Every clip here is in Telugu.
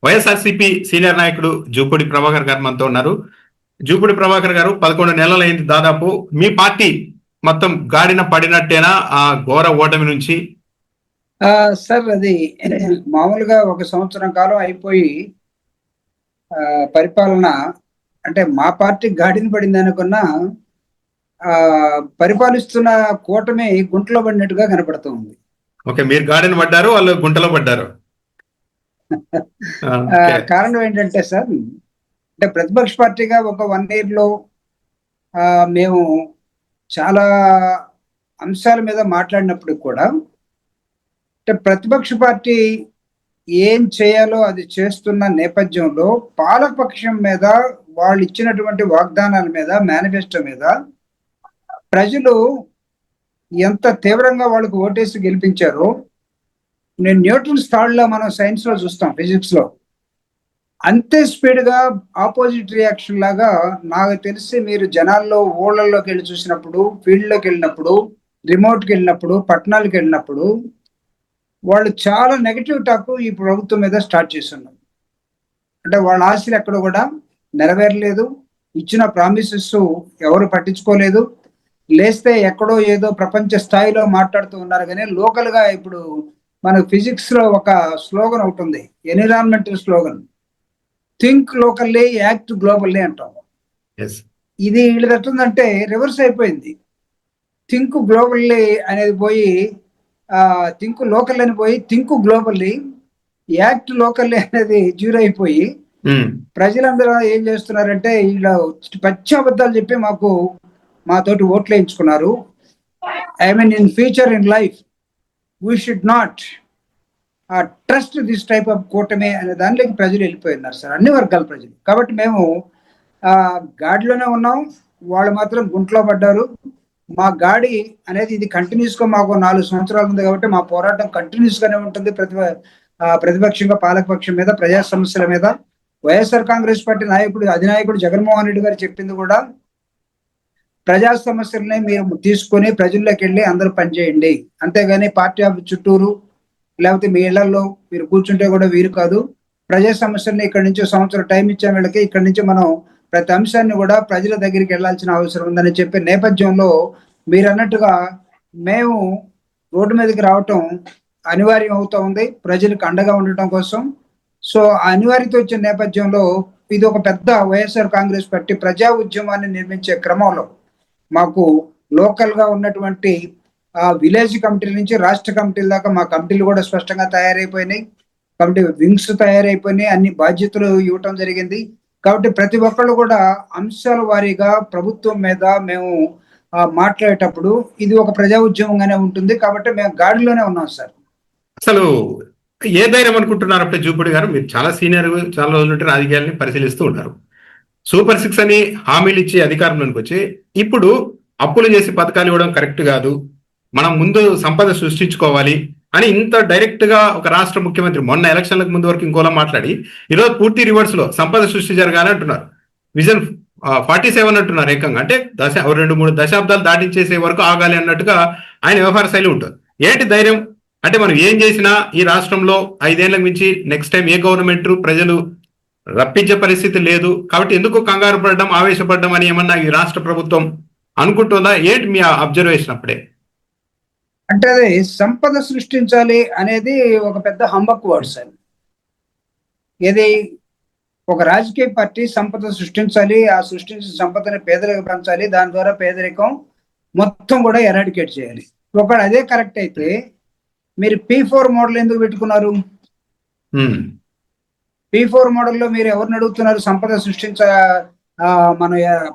వైఎస్ఆర్సీపీ సీనియర్ నాయకుడు జూపూడి ప్రభాకర్ గారు మనతో ఉన్నారు. జూపూడి ప్రభాకర్ గారు, 11 నెలలైంది దాదాపు. మీ పార్టీ మొత్తం గాడిన పడినట్టేనా ఆ ఘోర ఓటమి నుంచి? సార్, అది మామూలుగా 1 సంవత్సరం కాలం అయిపోయి పరిపాలన అంటే మా పార్టీ గాడిన పడింది అనుకున్నా, పరిపాలిస్తున్న కూటమి గుంటలో పడినట్టుగా కనపడుతుంది. ఓకే, మీరు గాడిన పడ్డారు, వాళ్ళు గుంటలో పడ్డారు. కారణం ఏంటంటే సార్, అంటే ప్రతిపక్ష పార్టీగా ఒక 1 year లో మేము చాలా అంశాల మీద మాట్లాడినప్పుడు కూడా, అంటే ప్రతిపక్ష పార్టీ ఏం చేయాలో అది చేస్తున్న నేపథ్యంలో పాలకపక్షం మీద వాళ్ళు ఇచ్చినటువంటి వాగ్దానాల మీద, మేనిఫెస్టో మీద ప్రజలు ఎంత తీవ్రంగా వాళ్ళకు ఓటేసి గెలిపించారో, నేను న్యూటన్స్ థర్డ్లో మనం సైన్స్ లో చూస్తాం, ఫిజిక్స్ లో అంతే స్పీడ్ గా ఆపోజిట్ రియాక్షన్ లాగా నాకు తెలిసి మీరు జనాల్లో ఊళ్ళల్లోకి వెళ్ళి చూసినప్పుడు, ఫీల్డ్ లోకి వెళ్ళినప్పుడు, రిమోట్కి వెళ్ళినప్పుడు, పట్టణాలకు వెళ్ళినప్పుడు వాళ్ళు చాలా నెగటివ్ టాక్ ఈ ప్రభుత్వం మీద స్టార్ట్ చేస్తున్నారు. అంటే వాళ్ళ ఆశలు ఎక్కడ కూడా నెరవేరలేదు, ఇచ్చిన ప్రామిసెస్ ఎవరు పట్టించుకోలేదు, లేస్తే ఎక్కడో ఏదో ప్రపంచ స్థాయిలో మాట్లాడుతూ ఉన్నారు. కానీ లోకల్ గా ఇప్పుడు మన ఫిజిక్స్ లో ఒక స్లోగన్ ఒకటి ఉంది, environmental slogan, think locally act globally అంటాం. ఇది వీళ్ళది ఎట్టుందంటే రివర్స్ అయిపోయింది. థింక్ గ్లోబల్లీ అనేది పోయి థింక్ లోకల్ అని పోయి థింక్ గ్లోబల్లీ, యాక్ట్ లోకల్లీ అనేది జీరో అయిపోయి ప్రజలందరూ ఏం చేస్తున్నారంటే వీళ్ళ పచ్చి అబద్ధాలు చెప్పి మాతోటి ఓట్లు వేయించుకున్నారు. I mean in future in life we should not trust this type of కూటమి అనే దానిలోకి ప్రజలు వెళ్ళిపోయినారు సార్, అన్ని వర్గాల ప్రజలు. కాబట్టి మేము గాడిలోనే ఉన్నాం, వాళ్ళు మాత్రం గుంట్లో పడ్డారు. మా గాడి అనేది ఇది కంటిన్యూస్ గా మాకు 4 సంవత్సరాలు ఉంది కాబట్టి మా పోరాటం కంటిన్యూస్ గానే ఉంటుంది. ప్రతిపక్షంగా పాలకపక్షం మీద, ప్రజా సమస్యల మీద. వైఎస్ఆర్ కాంగ్రెస్ పార్టీ అధినాయకుడు జగన్మోహన్ రెడ్డి గారు చెప్పింది కూడా, ప్రజా సమస్యలనే మీరు తీసుకొని ప్రజల్లోకి వెళ్ళి అందరూ పనిచేయండి, అంతేగాని పార్టీ ఆఫీస్ చుట్టూరు లేకపోతే మీ ఇళ్లలో మీరు కూర్చుంటే కూడా వీరు కాదు. ప్రజా సమస్యల్ని ఇక్కడి నుంచి సంవత్సరం టైం ఇచ్చే వీళ్ళకి ఇక్కడి నుంచి మనం ప్రతి అంశాన్ని కూడా ప్రజల దగ్గరికి వెళ్లాల్సిన అవసరం ఉందని చెప్పే నేపథ్యంలో మీరు అన్నట్టుగా మేము రోడ్డు మీదకి రావటం అనివార్యం అవుతా ఉంది, ప్రజలకు అండగా ఉండటం కోసం. సో అనివార్యత వచ్చిన నేపథ్యంలో ఇది ఒక పెద్ద వైఎస్ఆర్ కాంగ్రెస్ పార్టీ ప్రజా ఉద్యమాన్ని నిర్మించే క్రమంలో మాకు లోకల్ గా ఉన్నటువంటి విలేజ్ కమిటీల నుంచి రాష్ట్ర కమిటీల దాకా మా కమిటీలు కూడా స్పష్టంగా తయారైపోయినాయి, కమిటీ వింగ్స్ తయారైపోయినాయి, అన్ని బాధ్యతలు ఇవ్వటం జరిగింది. కాబట్టి ప్రతి ఒక్కళ్ళు కూడా అంశాల వారీగా ప్రభుత్వం మీద మేము మాట్లాడేటప్పుడు ఇది ఒక ప్రజా ఉద్యమంగానే ఉంటుంది. కాబట్టి మేము గాడిలోనే ఉన్నాం సార్. అసలు ఏ ధైర్యం అనుకుంటున్నారు అంటే జూపూడి గారు, మీరు చాలా సీనియర్, చాలా రోజులు రాజకీయాలని పరిశీలిస్తూ ఉంటారు. సూపర్ 6 అని హామీలు ఇచ్చి అధికారంలోకి వచ్చి ఇప్పుడు అప్పులు చేసి పథకాలు ఇవ్వడం కరెక్ట్ కాదు, మనం ముందు సంపద సృష్టించుకోవాలి అని ఇంత డైరెక్ట్ గా ఒక రాష్ట్ర ముఖ్యమంత్రి మొన్న ఎలక్షన్లకు ముందు వరకు ఇంకోలా మాట్లాడి ఈరోజు పూర్తి రివర్స్ లో సంపద సృష్టి జరగాలి అంటున్నారు. విజన్ 47 అంటున్నారు ఏకంగా. అంటే 2-3 దశాబ్దాలు దాటించేసే వరకు ఆగాలి అన్నట్టుగా ఆయన వ్యవహార శైలి ఉంటుంది. ఏంటి ధైర్యం అంటే, మనం ఏం చేసినా ఈ రాష్ట్రంలో 5 ఏళ్లకు మించి నెక్స్ట్ టైం ఏ గవర్నమెంట్ ప్రజలు రప్పించే పరిస్థితి లేదు, కాబట్టి ఎందుకు కంగారు పడడం, ఆవేశపడడం అని ఏమన్నా ఈ రాష్ట్ర ప్రభుత్వం అనుకుంటుందా? ఏంటి మీ అబ్జర్వేషన్ అప్పుడే? అంటే అది సంపద సృష్టించాలి అనేది ఒక పెద్ద హంబక్ వర్డ్ సార్. ఇది ఒక రాజకీయ పార్టీ సంపద సృష్టించాలి, ఆ సృష్టించిన సంపదని పేదలకు పంచాలి, దాని ద్వారా పేదరికం మొత్తం కూడా ఎరాడికేట్ చేయాలి. ఒకవేళ అదే కరెక్ట్ అయితే మీరు P4 మోడల్ ఎందుకు పెట్టుకున్నారు? P4 మోడల్లో మీరు ఎవరిని అడుగుతున్నారు? సంపద మన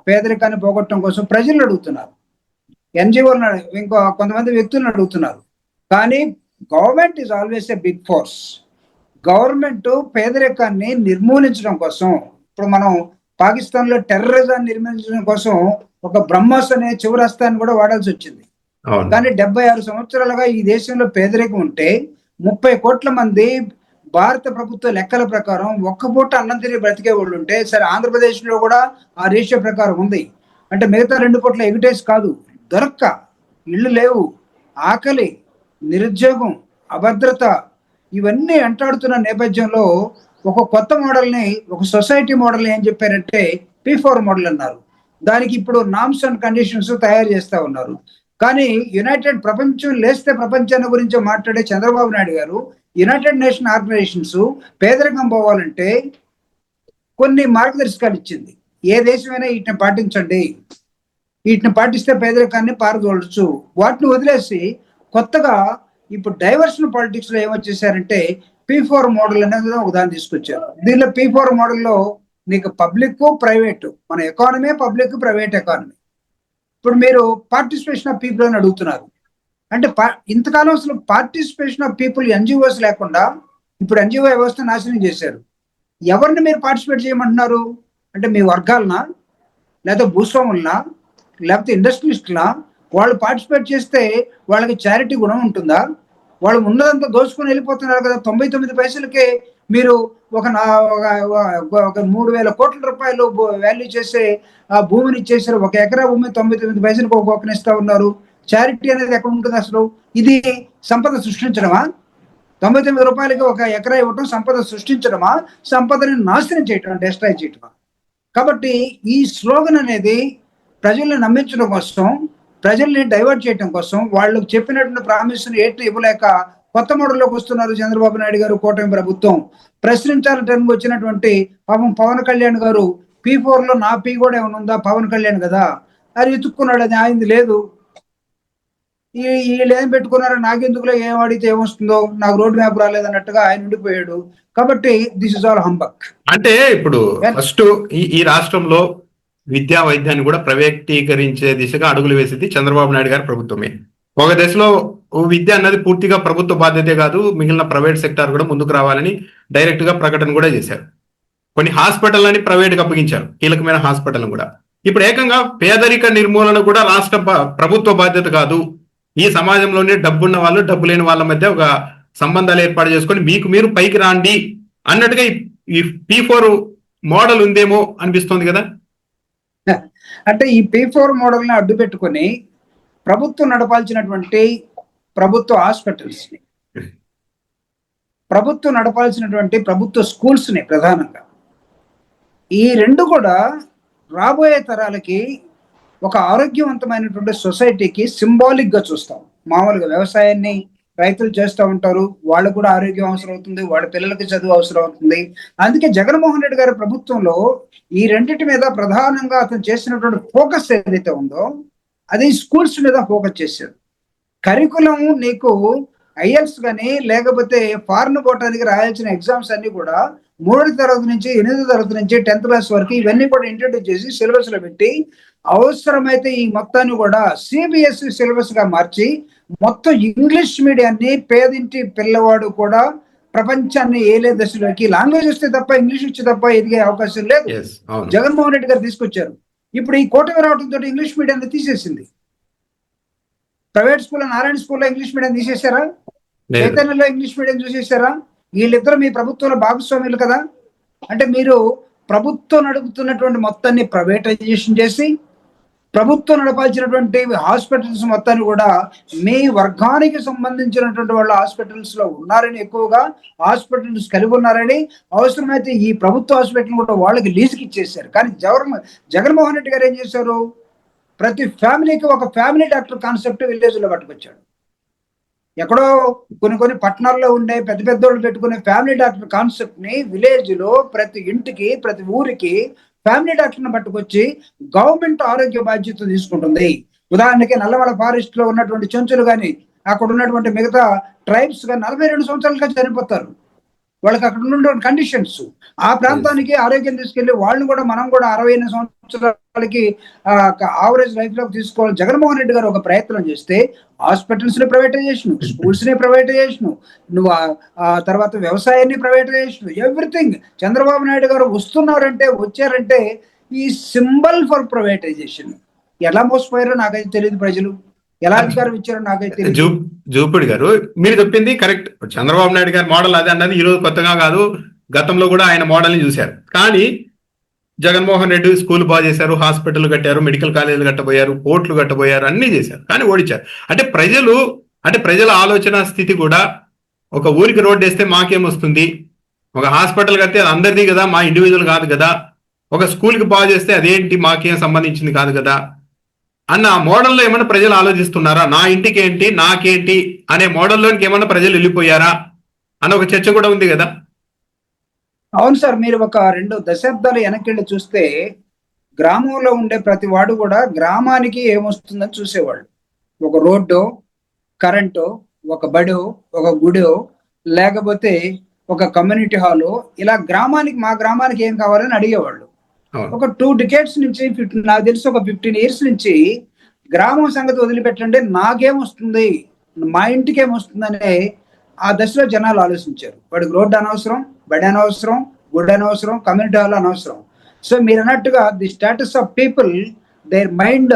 పేదరికాన్ని పోగొట్టడం కోసం ప్రజలు అడుగుతున్నారు, ఎన్జిఓలను, ఇంకో కొంతమంది వ్యక్తులను అడుగుతున్నారు. కానీ government is always a big force. Government పేదరికాన్ని నిర్మూలించడం కోసం, ఇప్పుడు మనం పాకిస్తాన్ లో టెర్రరిజాన్ని నిర్మించడం కోసం ఒక బ్రహ్మోస్ అనే చివరస్తాన్ని కూడా వాడాల్సి వచ్చింది. కానీ 76 సంవత్సరాలుగా ఈ దేశంలో పేదరికం ఉంటే 30 కోట్ల మంది భారత ప్రభుత్వ లెక్కల ప్రకారం ఒక్క పూట అన్నం తిరిగి బ్రతికే వాళ్ళు ఉంటే, సరే ఆంధ్రప్రదేశ్ లో కూడా ఆ రేషియో ప్రకారం ఉంది. అంటే మిగతా 2 పూట్ల ఎగిటేసి కాదు, దొరక్క, ఇళ్ళు లేవు, ఆకలి, నిరుద్యోగం, అభద్రత ఇవన్నీ వెంటాడుతున్న నేపథ్యంలో ఒక కొత్త మోడల్ని, ఒక సొసైటీ మోడల్ ఏం చెప్పారంటే P4 మోడల్ అన్నారు. దానికి ఇప్పుడు నామ్స్ అండ్ కండిషన్స్ తయారు చేస్తా ఉన్నారు. కానీ ప్రపంచం లేస్తే ప్రపంచాన్ని గురించి మాట్లాడే చంద్రబాబు నాయుడు గారు యునైటెడ్ నేషన్ ఆర్గనైజేషన్స్ పేదరికం పోవాలంటే కొన్ని మార్గదర్శకాలు ఇచ్చింది. ఏ దేశమైనా వీటిని పాటించండి, వీటిని పాటిస్తే పేదరికాన్ని పారదోలచ్చు. వాటిని వదిలేసి కొత్తగా ఇప్పుడు డైవర్షన్ పాలిటిక్స్ లో ఏమొచ్చేసారంటే P4 మోడల్ అనేది ఒక దాన్ని తీసుకొచ్చారు. దీనిలో P4 మోడల్లో నీకు పబ్లిక్, ప్రైవేట్, మన ఎకానమీ పబ్లిక్, ప్రైవేట్ ఎకానమీ. ఇప్పుడు మీరు పార్టిసిపేషన్ ఆఫ్ పీపుల్ అని అడుగుతున్నారు. అంటే ఇంతకాలం అసలు పార్టిసిపేషన్ ఆఫ్ పీపుల్ ఎన్జిఓస్ లేకుండా ఇప్పుడు ఎన్జిఓ వ్యవస్థ నాశనం చేశారు. ఎవరిని మీరు పార్టిసిపేట్ చేయమంటున్నారు అంటే మీ వర్గాలనా, లేకపోతే భూస్వాములనా, లేకపోతే ఇండస్ట్రియలిస్టులా? వాళ్ళు పార్టిసిపేట్ చేస్తే వాళ్ళకి చారిటీ గుణం ఉంటుందా? వాళ్ళు ఉన్నదంతా దోచుకొని వెళ్ళిపోతున్నారు కదా. 99 పైసలకే మీరు ఒక 3,000 కోట్ల రూపాయలు వాల్యూ చేసే ఆ భూమిని ఇచ్చేసారు. 1 ఎకరా భూమి 99 పైసలకు ఒకనిస్తా ఉన్నారు. చారిటీ అనేది ఎక్కడ ఉంటుంది అసలు? ఇది సంపద సృష్టించడమా? 99 రూపాయలకి 1 ఎకరా ఇవ్వటం సంపద సృష్టించడమా? సంపదని నాశనం చేయటం, డిస్ట్రాయ్ చేయటమా? కాబట్టి ఈ స్లోగన్ అనేది ప్రజల్ని నమ్మించడం కోసం, ప్రజల్ని డైవర్ట్ చేయడం కోసం, వాళ్ళకు చెప్పినటువంటి ప్రామిస్ని ఏట్లు ఇవ్వలేక కొత్త మోడల్లోకి వస్తున్నారు చంద్రబాబు నాయుడు గారు, కూటమి ప్రభుత్వం. ప్రశ్నించాలని వచ్చినటువంటి పాపం పవన్ కళ్యాణ్ గారు P4 లో నా పీ కూడా ఏమైనా ఉందా? పవన్ కళ్యాణ్ కదా అది ఎత్తుక్కున్నాడు. అది ఆయనది లేదు. వీళ్ళు ఏం పెట్టుకున్నారో నాకెందుకులో, ఏం అడిగితే ఏమొస్తుందో, నాకు రోడ్ మ్యాప్ రాలేదన్నట్టుగా ఆయన ఉండిపోయాడు. కాబట్టి దిస్ ఇస్ ఆల్ హంబక్. అంటే ఇప్పుడు ఫస్ట్ ఈ రాష్ట్రంలో విద్యా వైద్యాన్ని కూడా ప్రైవేటీకరించే దిశగా అడుగులు వేసింది చంద్రబాబు నాయుడు గారి ప్రభుత్వమే. ఒక దశలో విద్య అన్నది పూర్తిగా ప్రభుత్వ బాధ్యతే కాదు, మిగిలిన ప్రైవేట్ సెక్టార్ కూడా ముందుకు రావాలని డైరెక్ట్ గా ప్రకటన కూడా చేశారు. కొన్ని హాస్పిటల్ని ప్రైవేట్కి అప్పగించారు, కీలకమైన హాస్పిటల్ కూడా. ఇప్పుడు ఏకంగా పేదరిక నిర్మూలన కూడా రాష్ట్ర ప్రభుత్వ బాధ్యత కాదు, ఈ సమాజంలోనే డబ్బున్న వాళ్ళు డబ్బు లేని వాళ్ళ మధ్య ఒక సంబంధాలు ఏర్పాటు చేసుకొని మీకు మీరు పైకి రాండి అన్నట్టుగా ఈ P4 మోడల్ ఉందేమో అనిపిస్తుంది కదా. అంటే ఈ P4 మోడల్ ని అడ్డు పెట్టుకొని ప్రభుత్వం నడపాల్సినటువంటి ప్రభుత్వ హాస్పిటల్స్ ని, ప్రభుత్వం నడపాల్సినటువంటి ప్రభుత్వ స్కూల్స్ ని ప్రధానంగా, ఈ రెండు కూడా రాబోయే తరాలకి ఒక ఆరోగ్యవంతమైనటువంటి సొసైటీకి సింబాలిక్ గా చూస్తాం. మామూలుగా వ్యవసాయాన్ని రైతులు చేస్తూ ఉంటారు, వాళ్ళకు కూడా ఆరోగ్యం అవసరం అవుతుంది, వాళ్ళ పిల్లలకి చదువు అవసరం అవుతుంది. అందుకే జగన్మోహన్ రెడ్డి గారి ప్రభుత్వంలో ఈ రెండింటి మీద ప్రధానంగా అతను చేసినటువంటి ఫోకస్ ఏదైతే ఉందో అది స్కూల్స్ మీద ఫోకస్ చేశారు. కరికులం నీకు ఐఎల్స్ కానీ లేకపోతే ఫారెన్ పోవటానికి రాయాల్సిన ఎగ్జామ్స్ అన్ని కూడా 3వ తరగతి నుంచి 8వ తరగతి నుంచి 10th క్లాస్ వరకు ఇవన్నీ కూడా ఇంట్రడ్యూస్ చేసి సిలబస్ లో పెట్టి, అవసరమైతే ఈ మొత్తాన్ని కూడా CBSE సిలబస్ గా మార్చి మొత్తం ఇంగ్లీష్ మీడియాన్ని పేదింటి పిల్లవాడు కూడా ప్రపంచాన్ని ఏలే దశలోకి, లాంగ్వేజ్ వస్తే తప్ప ఇంగ్లీష్ వచ్చి తప్ప ఎదిగే అవకాశం లేదు. జగన్మోహన్ రెడ్డి గారు తీసుకొచ్చారు. ఇప్పుడు ఈ కూటమి రావడంతో ఇంగ్లీష్ మీడియాన్ని తీసేసింది. ప్రైవేట్ స్కూల్లో, నారాయణ స్కూల్లో ఇంగ్లీష్ మీడియం తీసేశారా? చైతన్యలో ఇంగ్లీష్ మీడియం చూసేశారా? వీళ్ళిద్దరు మీ ప్రభుత్వంలో భాగస్వాములు కదా. అంటే మీరు ప్రభుత్వం నడుపుతున్నటువంటి మొత్తాన్ని ప్రైవేటైజేషన్ చేసి, ప్రభుత్వం నడపాల్సినటువంటి హాస్పిటల్స్ మొత్తాన్ని కూడా మీ వర్గానికి సంబంధించినటువంటి వాళ్ళ హాస్పిటల్స్ లో ఉన్నారని, ఎక్కువగా హాస్పిటల్స్ కలిగి ఉన్నారని, అవసరమైతే ఈ ప్రభుత్వ హాస్పిటల్ కూడా వాళ్ళకి లీజుకి ఇచ్చేసారు. కానీ జగన్మోహన్ రెడ్డి గారు ఏం చేశారు? ప్రతి ఫ్యామిలీకి ఒక ఫ్యామిలీ డాక్టర్ కాన్సెప్ట్ విలేజ్ లో పట్టుకొచ్చాడు. ఎక్కడో కొన్ని పట్టణాల్లో ఉండే పెద్ద పెద్దోళ్ళు పెట్టుకునే ఫ్యామిలీ డాక్టర్ కాన్సెప్ట్ ని విలేజ్ లో ప్రతి ఇంటికి, ప్రతి ఊరికి ఫ్యామిలీ డాక్టర్ని పట్టుకొచ్చి గవర్నమెంట్ ఆరోగ్య బాధ్యత తీసుకుంటుంది. ఉదాహరణకి నల్లమల ఫారెస్ట్ లో ఉన్నటువంటి చెంచులు కానీ, అక్కడ ఉన్నటువంటి మిగతా ట్రైబ్స్ కానీ 42 సంవత్సరాలుగా చనిపోతారు. వాళ్ళకి అక్కడ ఉన్నటువంటి కండిషన్స్, ఆ ప్రాంతానికి ఆరోగ్యం తీసుకెళ్లి వాళ్ళని కూడా మనం కూడా 68 సంవత్సరాలకి ఆవరేజ్ లైఫ్ లోకి తీసుకోవాలి. జగన్మోహన్ రెడ్డి గారు ఒక ప్రయత్నం చేస్తే హాస్పిటల్స్ ని ప్రైవేటైజేషన్, స్కూల్స్ ని ప్రైవేటైజేషన్, నువ్వు తర్వాత వ్యవసాయాన్ని ప్రైవేటైజేషన్, ఎవ్రీథింగ్. చంద్రబాబు నాయుడు గారు వచ్చారంటే ఈ సింబల్ ఫర్ ప్రైవేటైజేషన్. ఎలా మోసపోయారో నాకైతే తెలియదు, ప్రజలు ఎలా అధికారం ఇచ్చారో నాకైతే తెలియదు. జూపూడి గారు మీరు చెప్పింది కరెక్ట్. చంద్రబాబు నాయుడు గారి మోడల్ అదే అన్నది ఈ రోజు కొత్తగా కాదు, గతంలో కూడా ఆయన మోడల్ని చూశారు. కానీ జగన్మోహన్ రెడ్డి స్కూల్ బాగా చేశారు, హాస్పిటల్ కట్టారు, మెడికల్ కాలేజీలు కట్టబోయారు, కోర్టులు కట్టబోయారు, అన్ని చేశారు. కానీ ఓడించారు. అంటే ప్రజల ఆలోచన స్థితి కూడా ఒక ఊరికి రోడ్డు వేస్తే మాకేమొస్తుంది, ఒక హాస్పిటల్ కడితే అది అందరిది కదా, మా ఇండివిజువల్ కాదు కదా. ఒక స్కూల్కి బాగు చేస్తే అదేంటి మాకేం సంబంధించింది కాదు కదా అన్న మోడల్లో ఏమైనా ప్రజలు ఆలోచిస్తున్నారా? నా ఇంటికి ఏంటి నాకేంటి అనే మోడల్లోనికి ఏమైనా ప్రజలు వెళ్ళిపోయారా అన్న ఒక చర్చ కూడా ఉంది కదా. అవును సార్, మీరు ఒక 2 దశాబ్దాలు వెనక్కి చూస్తే గ్రామంలో ఉండే ప్రతి వాడు కూడా గ్రామానికి ఏమొస్తుందని చూసేవాళ్ళు. ఒక రోడ్డు, కరెంటు, ఒక బడో, ఒక గుడో, లేకపోతే ఒక కమ్యూనిటీ హాలు, ఇలా మా గ్రామానికి ఏం కావాలని అడిగేవాళ్ళు. ఒక 2 డికేట్స్ నుంచి నాకు తెలిసి ఒక 15 ఇయర్స్ నుంచి గ్రామం సంగతి వదిలిపెట్టండి, నాకేమొస్తుంది, మా ఇంటికి ఏమొస్తుందనే ఆ దశలో జనాలు ఆలోచించారు. వాడికి రోడ్డు అనవసరం, బడి అనవసరం, గుడి అనవసరం, కమ్యూనిటీ హాల్ అనవసరం. సో మీరు అన్నట్టుగా the status of people, their mind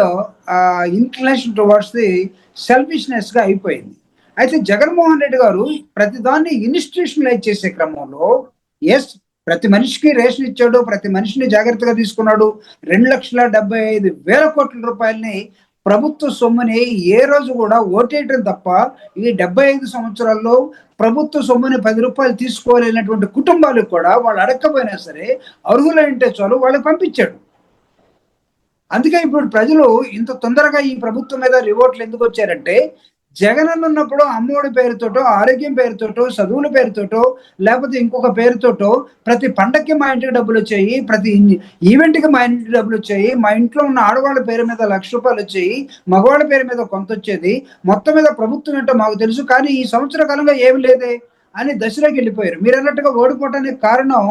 inclination towards the selfishness గా అయిపోయింది. అయితే జగన్మోహన్ రెడ్డి గారు ప్రతిదాన్ని ఇన్స్టిట్యూషనలైజ్ చేసే క్రమంలో ఎస్, ప్రతి మనిషికి రేషన్ ఇచ్చాడు, ప్రతి మనిషిని జాగ్రత్తగా తీసుకున్నాడు. 2,75,000 కోట్ల రూపాయలని ప్రభుత్వ సొమ్ముని ఏ రోజు కూడా ఓటేయటం తప్ప ఈ 75 సంవత్సరాల్లో ప్రభుత్వ సొమ్ముని 10 రూపాయలు తీసుకోలేనటువంటి కుటుంబాలకు కూడా వాళ్ళు అడగకపోయినా సరే అర్హులైంటే చాలు వాళ్ళకి పంపించాడు. అందుకే ఇప్పుడు ప్రజలు ఇంత తొందరగా ఈ ప్రభుత్వం మీద రివోట్లు ఎందుకు వచ్చారంటే, జగన్ ఉన్నప్పుడు అమ్మఒడి పేరుతోటో, ఆరోగ్యం పేరుతోటో, చదువుల పేరుతోటో, లేకపోతే ఇంకొక పేరుతోటో ప్రతి పండక్కి మా ఇంటికి డబ్బులు వచ్చాయి, ప్రతి ఈవెంట్కి మా ఇంటికి డబ్బులు వచ్చాయి, మా ఇంట్లో ఉన్న ఆడవాళ్ళ పేరు మీద ₹1,00,000 వచ్చాయి, మగవాళ్ళ పేరు మీద కొంత వచ్చేది, మొత్తం మీద ప్రభుత్వం ఏంటో మాకు తెలుసు, కానీ ఈ సంవత్సర కాలంగా ఏమి లేదే అని దశలోకి వెళ్ళిపోయారు. మీరు అన్నట్టుగా ఓడిపోవటానికి కారణం,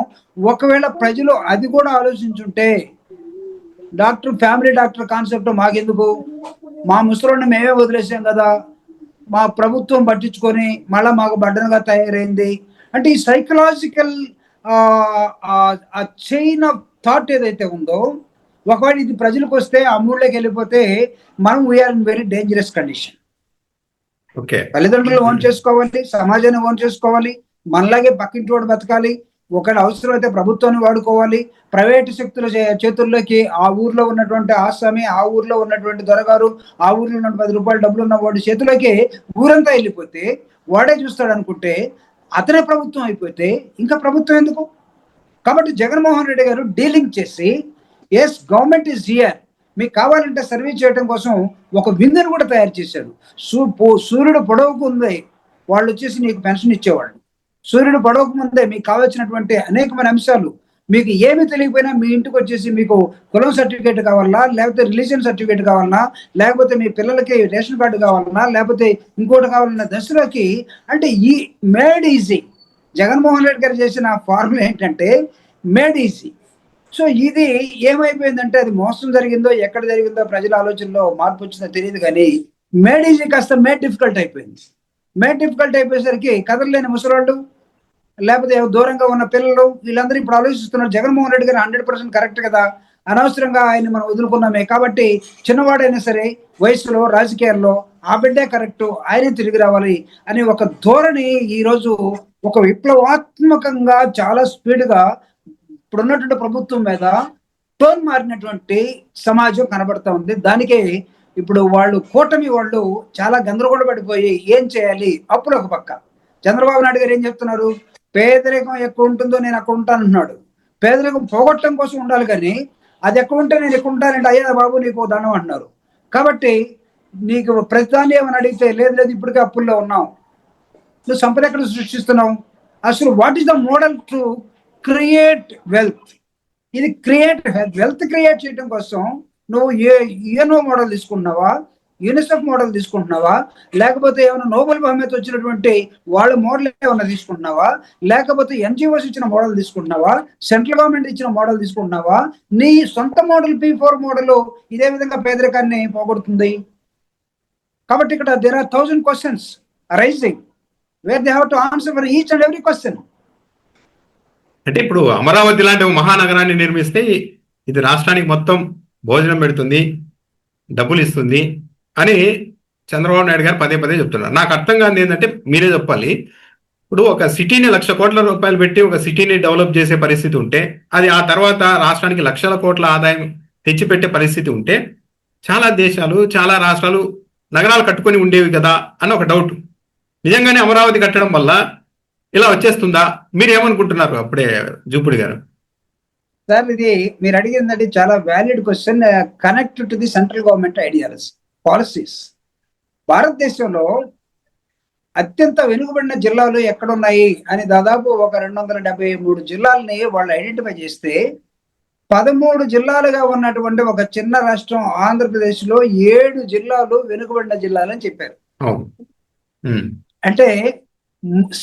ఒకవేళ ప్రజలు అది కూడా ఆలోచించుంటే, ఫ్యామిలీ డాక్టర్ కాన్సెప్ట్ మాకెందుకు, మా ముసలోడిని మేమే వదిలేసాం కదా, మా ప్రభుత్వం పట్టించుకొని మళ్ళా మాకు బడ్డనగా తయారైంది అంటే, ఈ సైకలాజికల్ చైన్ ఆఫ్ థాట్ ఏదైతే ఉందో, ఒకవేళ ఇది ప్రజలకు వస్తే అమూల్లోకి వెళ్ళిపోతే మనం we're in very dangerous condition. తల్లిదండ్రులు ఓన్ చేసుకోవాలి, సమాజాన్ని ఓన్ చేసుకోవాలి, మనలాగే పక్కింటి వాడు బతకాలి, ఒకవేళ అవసరం అయితే ప్రభుత్వాన్ని వాడుకోవాలి, ప్రైవేటు శక్తుల చేతుల్లోకి ఆ ఊర్లో ఉన్నటువంటి ఆసామి, ఆ ఊర్లో ఉన్నటువంటి దొరగారు, ఆ ఊర్లో ఉన్న 10 రూపాయలు డబ్బులు ఉన్న వాడి చేతులకి ఊరంతా వెళ్ళిపోతే వాడే చూస్తాడు అనుకుంటే, అతనే ప్రభుత్వం అయిపోతే ఇంకా ప్రభుత్వం ఎందుకు? కాబట్టి జగన్మోహన్ రెడ్డి గారు డీలింగ్ చేసి, ఎస్ గవర్నమెంట్ ఈజ్ హియర్, మీకు కావాలంటే సర్వీస్ చేయడం కోసం ఒక విందును కూడా తయారు చేశారు. సూర్యుడు పొడవుకు ఉంది, వాళ్ళు వచ్చేసి నీకు పెన్షన్ ఇచ్చేవాళ్ళు. సూర్యుడు పడవకు ముందే మీకు కావాల్సినటువంటి అనేకమైన అంశాలు, మీకు ఏమి తెలియకపోయినా మీ ఇంటికి వచ్చేసి మీకు కులం సర్టిఫికేట్ కావాలన్నా, లేకపోతే రిలీజియన్ సర్టిఫికేట్ కావాలన్నా, లేకపోతే మీ పిల్లలకి రేషన్ కార్డు కావాలన్నా, లేకపోతే ఇంకోటి కావాలన్న దశలోకి, అంటే ఈ మేడ్ ఈజీ. జగన్మోహన్ రెడ్డి గారు చేసిన ఫార్ములా ఏంటంటే మేడ్ ఈజీ. సో ఇది ఏమైపోయిందంటే, అది మోసం జరిగిందో ఎక్కడ జరిగిందో ప్రజల ఆలోచనలో మార్పు వచ్చిందో తెలియదు, కానీ మేడ్ ఈజీ కాస్త మేడ్ డిఫికల్ట్ అయిపోయింది. మేడ్ డిఫికల్ట్ అయిపోయేసరికి కదలలేని ముసలాళ్ళు, లేకపోతే దూరంగా ఉన్న పిల్లలు, వీళ్ళందరూ ఇప్పుడు ఆలోచిస్తున్నారు, జగన్మోహన్ రెడ్డి గారు 100% కరెక్ట్ కదా, అనవసరంగా ఆయన మనం వదులుకున్నామే, కాబట్టి చిన్నవాడైనా సరే వయసులో రాజకీయాల్లో ఆ బిడ్డే కరెక్ట్, ఆయనే తిరిగి రావాలి అని ఒక ధోరణి ఈరోజు ఒక విప్లవాత్మకంగా చాలా స్పీడ్గా ఇప్పుడున్నటువంటి ప్రభుత్వం మీద టోన్ మారినటువంటి సమాజం కనబడతా ఉంది. దానికే ఇప్పుడు కూటమి వాళ్ళు చాలా గందరగోళ పడిపోయి ఏం చేయాలి. అప్పుడు ఒక పక్క చంద్రబాబు నాయుడు గారు ఏం చెప్తున్నారు, పేదరికం ఎక్కువ ఉంటుందో నేను అక్కడ ఉంటానంటున్నాడు. పేదరికం పోగొట్టడం కోసం ఉండాలి, కానీ అది ఎక్కడ ఉంటే నేను ఎక్కువ ఉంటానంటే, అయ్యా బాబు నీకు దండం అంటున్నారు. కాబట్టి నీకు ప్రతిదాన్ని ఏమని అడిగితే, లేదు ఇప్పటికే అప్పుల్లో ఉన్నాం, నువ్వు సంపద ఎక్కడ సృష్టిస్తున్నావు, అసలు what is the model to create wealth. ఇది వెల్త్ క్రియేట్ చేయడం కోసం నువ్వు యుఎన్ఓ మోడల్ తీసుకుంటున్నావా, యూనిసెఫ్ మోడల్ తీసుకుంటున్నావా, లేకపోతే ఏమైనా నోబెల్ బహుమతి వచ్చినటువంటి వాళ్ళ మోడల్ ఏమైనా తీసుకుంటున్నావా, లేకపోతే ఎన్జిఓస్ ఇచ్చిన మోడల్ తీసుకుంటున్నావా, సెంట్రల్ గవర్నమెంట్ ఇచ్చిన మోడల్ తీసుకుంటున్నావా, నీ సొంత మోడల్ P4 మోడల్ ఇదే విధంగా పేదరికాన్ని పోగొడుతుంది. కాబట్టి ఇక్కడ there are 1000 questions arising where they have to answer for each and every question. అంటే ఇప్పుడు అమరావతి లాంటి ఒక మహానగరాన్ని నిర్మిస్తే ఇది రాష్ట్రానికి మొత్తం భోజనం పెడుతుంది, డబ్బులు ఇస్తుంది అని చంద్రబాబు నాయుడు గారు పదే పదే చెప్తున్నారు. నాకు అర్థం కాదు ఏంటంటే, మీరే చెప్పాలి. ఇప్పుడు ఒక సిటీని ₹1,00,000 కోట్ల పెట్టి ఒక సిటీని డెవలప్ చేసే పరిస్థితి ఉంటే, అది ఆ తర్వాత రాష్ట్రానికి లక్షల కోట్ల ఆదాయం తెచ్చిపెట్టే పరిస్థితి ఉంటే, చాలా దేశాలు, చాలా రాష్ట్రాలు నగరాలు కట్టుకొని ఉండేవి కదా అన్న ఒక డౌట్. నిజంగానే అమరావతి కట్టడం వల్ల ఇలా వచ్చేస్తుందా? మీరు ఏమనుకుంటున్నారు అప్పుడే జూపుడి గారు? సార్ ఇది మీరు అడిగిందంటే చాలా valid question. Connect to the central government ideology policies. భారతదేశంలో అత్యంత వెనుకబడిన జిల్లాలు ఎక్కడున్నాయి అని దాదాపు ఒక 273 జిల్లాలని వాళ్ళు ఐడెంటిఫై చేస్తే 13 జిల్లాలుగా ఉన్నటువంటి ఒక చిన్న రాష్ట్రం ఆంధ్రప్రదేశ్ లో 7 జిల్లాలు వెనుకబడిన జిల్లాలని చెప్పారు. అంటే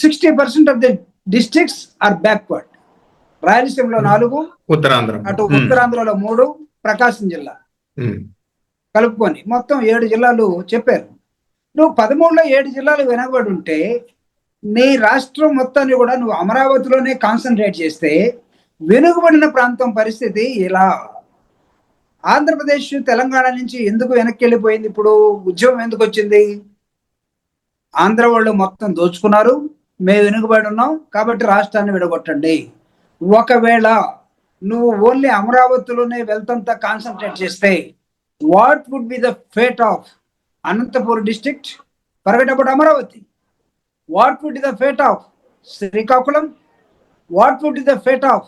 60% of the districts are backward. రాయలసీమలో 4, ఉత్తరాంధ్ర, అటు ఉత్తరాంధ్రలో 3, ప్రకాశం జిల్లా కలుపుకొని మొత్తం 7 జిల్లాలు చెప్పారు. నువ్వు 13లో 7 జిల్లాలు వెనకబడి ఉంటే నీ రాష్ట్రం మొత్తాన్ని కూడా నువ్వు అమరావతిలోనే కాన్సన్ట్రేట్ చేస్తే వెనుకబడిన ప్రాంతం పరిస్థితి ఇలా. ఆంధ్రప్రదేశ్ తెలంగాణ నుంచి ఎందుకు వెనక్కి వెళ్ళిపోయింది? ఇప్పుడు ఉద్యమం ఎందుకు వచ్చింది? ఆంధ్ర వాళ్ళు మొత్తం దోచుకున్నారు, మేము వెనుకబడి ఉన్నాం కాబట్టి రాష్ట్రాన్ని విడగొట్టండి. ఒకవేళ నువ్వు ఓన్లీ అమరావతిలోనే వెళ్తంతా కాన్సన్ట్రేట్ చేస్తే what would be the fate of Anantapur district? Forget about Amaravati. What would be the fate of Srikakulam? What would be the fate of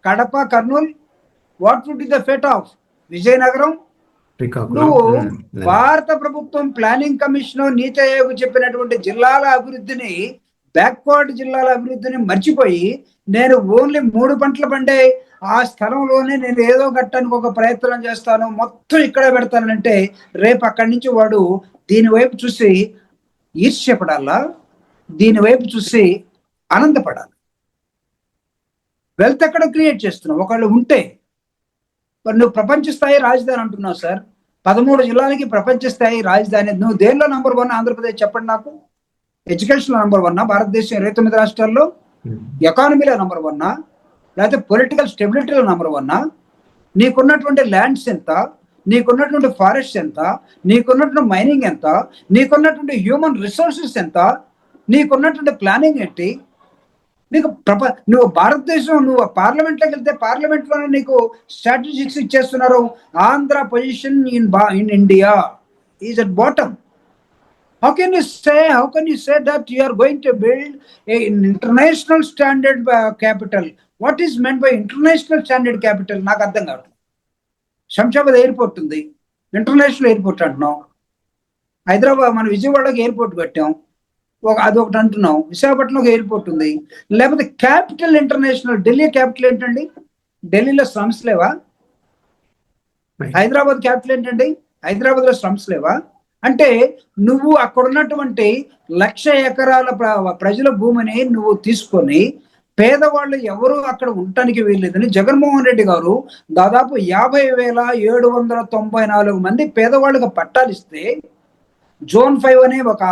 Kadapa, Kurnool? What would be the fate of Vizianagaram? నువ్వు భారత ప్రభుత్వం ప్లానింగ్ కమిషన్, నీతి ఆయోగ్ చెప్పినటువంటి జిల్లాల అభివృద్ధిని, బ్యాక్వర్డ్ జిల్లాల అభివృద్ధిని మర్చిపోయి నేను ఓన్లీ 3 పంటలు పండే ఆ స్థలంలోనే నేను ఏదో కట్టడానికి ఒక ప్రయత్నం చేస్తాను, మొత్తం ఇక్కడే పెడతానంటే రేపు అక్కడి నుంచి వాడు దీని వైపు చూసి ఈర్ష్యపడాలా, దీని వైపు చూసి ఆనందపడాలి. వెల్త్ ఎక్కడ క్రియేట్ చేస్తున్నావు? ఒకళ్ళు ఉంటే నువ్వు ప్రపంచ స్థాయి రాజధాని అంటున్నావు సార్. 13 జిల్లాలకి ప్రపంచ స్థాయి రాజధాని. నువ్వు దేనిలో నంబర్ 1 ఆంధ్రప్రదేశ్ చెప్పండి నాకు. ఎడ్యుకేషన్ లో నంబర్ 1, భారతదేశం 29 రాష్ట్రాల్లో? ఎకానమీలో నంబర్ 1, లేకపోతే పొలిటికల్ స్టెబిలిటీలో నంబర్ 1? నీకున్నటువంటి ల్యాండ్స్ ఎంత, నీకున్నటువంటి ఫారెస్ట్ ఎంత, నీకున్నటువంటి మైనింగ్ ఎంత, నీకున్నటువంటి హ్యూమన్ రిసోర్సెస్ ఎంత, నీకున్నటువంటి ప్లానింగ్ ఏంటి? నీకు నువ్వు భారతదేశం, నువ్వు పార్లమెంట్లోకి వెళ్తే పార్లమెంట్ లోనే నీకు స్ట్రాటజిక్స్ ఇచ్చేస్తున్నారు. Andhra position in India is at bottom. How can you say that you are going to build an international standard capital? What is meant by international standard capital? నాకు అర్థం కావట్లేదు. శంషాబాద్ ఎయిర్పోర్ట్ ఉంది, ఇంటర్నేషనల్ ఎయిర్పోర్ట్ అంటున్నాం. హైదరాబాద్, మన విజయవాడకి ఎయిర్పోర్ట్ పెట్టాం, అదొకటి అంటున్నాం. విశాఖపట్నంలో ఒక ఎయిర్పోర్ట్ ఉంది. లేకపోతే క్యాపిటల్ ఇంటర్నేషనల్, ఢిల్లీ క్యాపిటల్ ఏంటండి? ఢిల్లీలో స్లమ్స్ లేవా? హైదరాబాద్ క్యాపిటల్ ఏంటండి? హైదరాబాద్ లో స్లమ్స్ లేవా? అంటే నువ్వు అక్కడ ఉన్నటువంటి 1,00,000 ఎకరాల ప్రజల భూమిని నువ్వు తీసుకొని పేదవాళ్ళు ఎవరు అక్కడ ఉండటానికి వీల్లేదని జగన్మోహన్ రెడ్డి గారు దాదాపు 50,794 మంది పేదవాళ్ళకి పట్టాలిస్తే జోన్ 5 అనే ఒక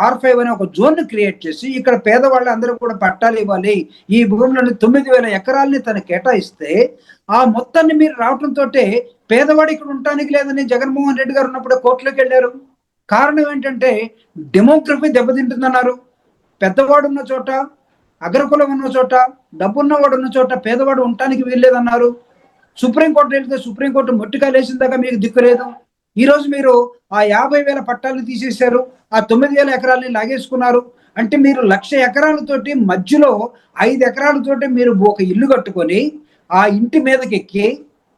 R5 అనే ఒక జోన్ క్రియేట్ చేసి ఇక్కడ పేదవాళ్ళు అందరూ కూడా పట్టాలు ఇవ్వాలి, ఈ భూములను 9,000 ఎకరాలని తను కేటాయిస్తే ఆ మొత్తాన్ని మీరు రావడంతో పేదవాడు ఇక్కడ ఉండటానికి లేదని జగన్మోహన్ రెడ్డి గారు ఉన్నప్పుడు కోర్టులోకి వెళ్ళారు. కారణం ఏంటంటే డెమోగ్రఫీ దెబ్బతింటుందన్నారు. పెద్దవాడు ఉన్న చోట, అగ్రకులం ఉన్న చోట, డబ్బున్నవాడు ఉన్న చోట పేదవాడు ఉండటానికి వీల్లేదన్నారు. సుప్రీంకోర్టు వెళ్తే సుప్రీంకోర్టు మొట్టికాయలు వేసిన దాకా మీకు దిక్కు లేదు. ఈ రోజు మీరు ఆ 50,000 పట్టాలను తీసేశారు, ఆ 9,000 ఎకరాలని లాగేసుకున్నారు. అంటే మీరు 1,00,000 ఎకరాలతోటి మధ్యలో 5 ఎకరాలతోటి మీరు ఒక ఇల్లు కట్టుకొని ఆ ఇంటి మీదకి ఎక్కి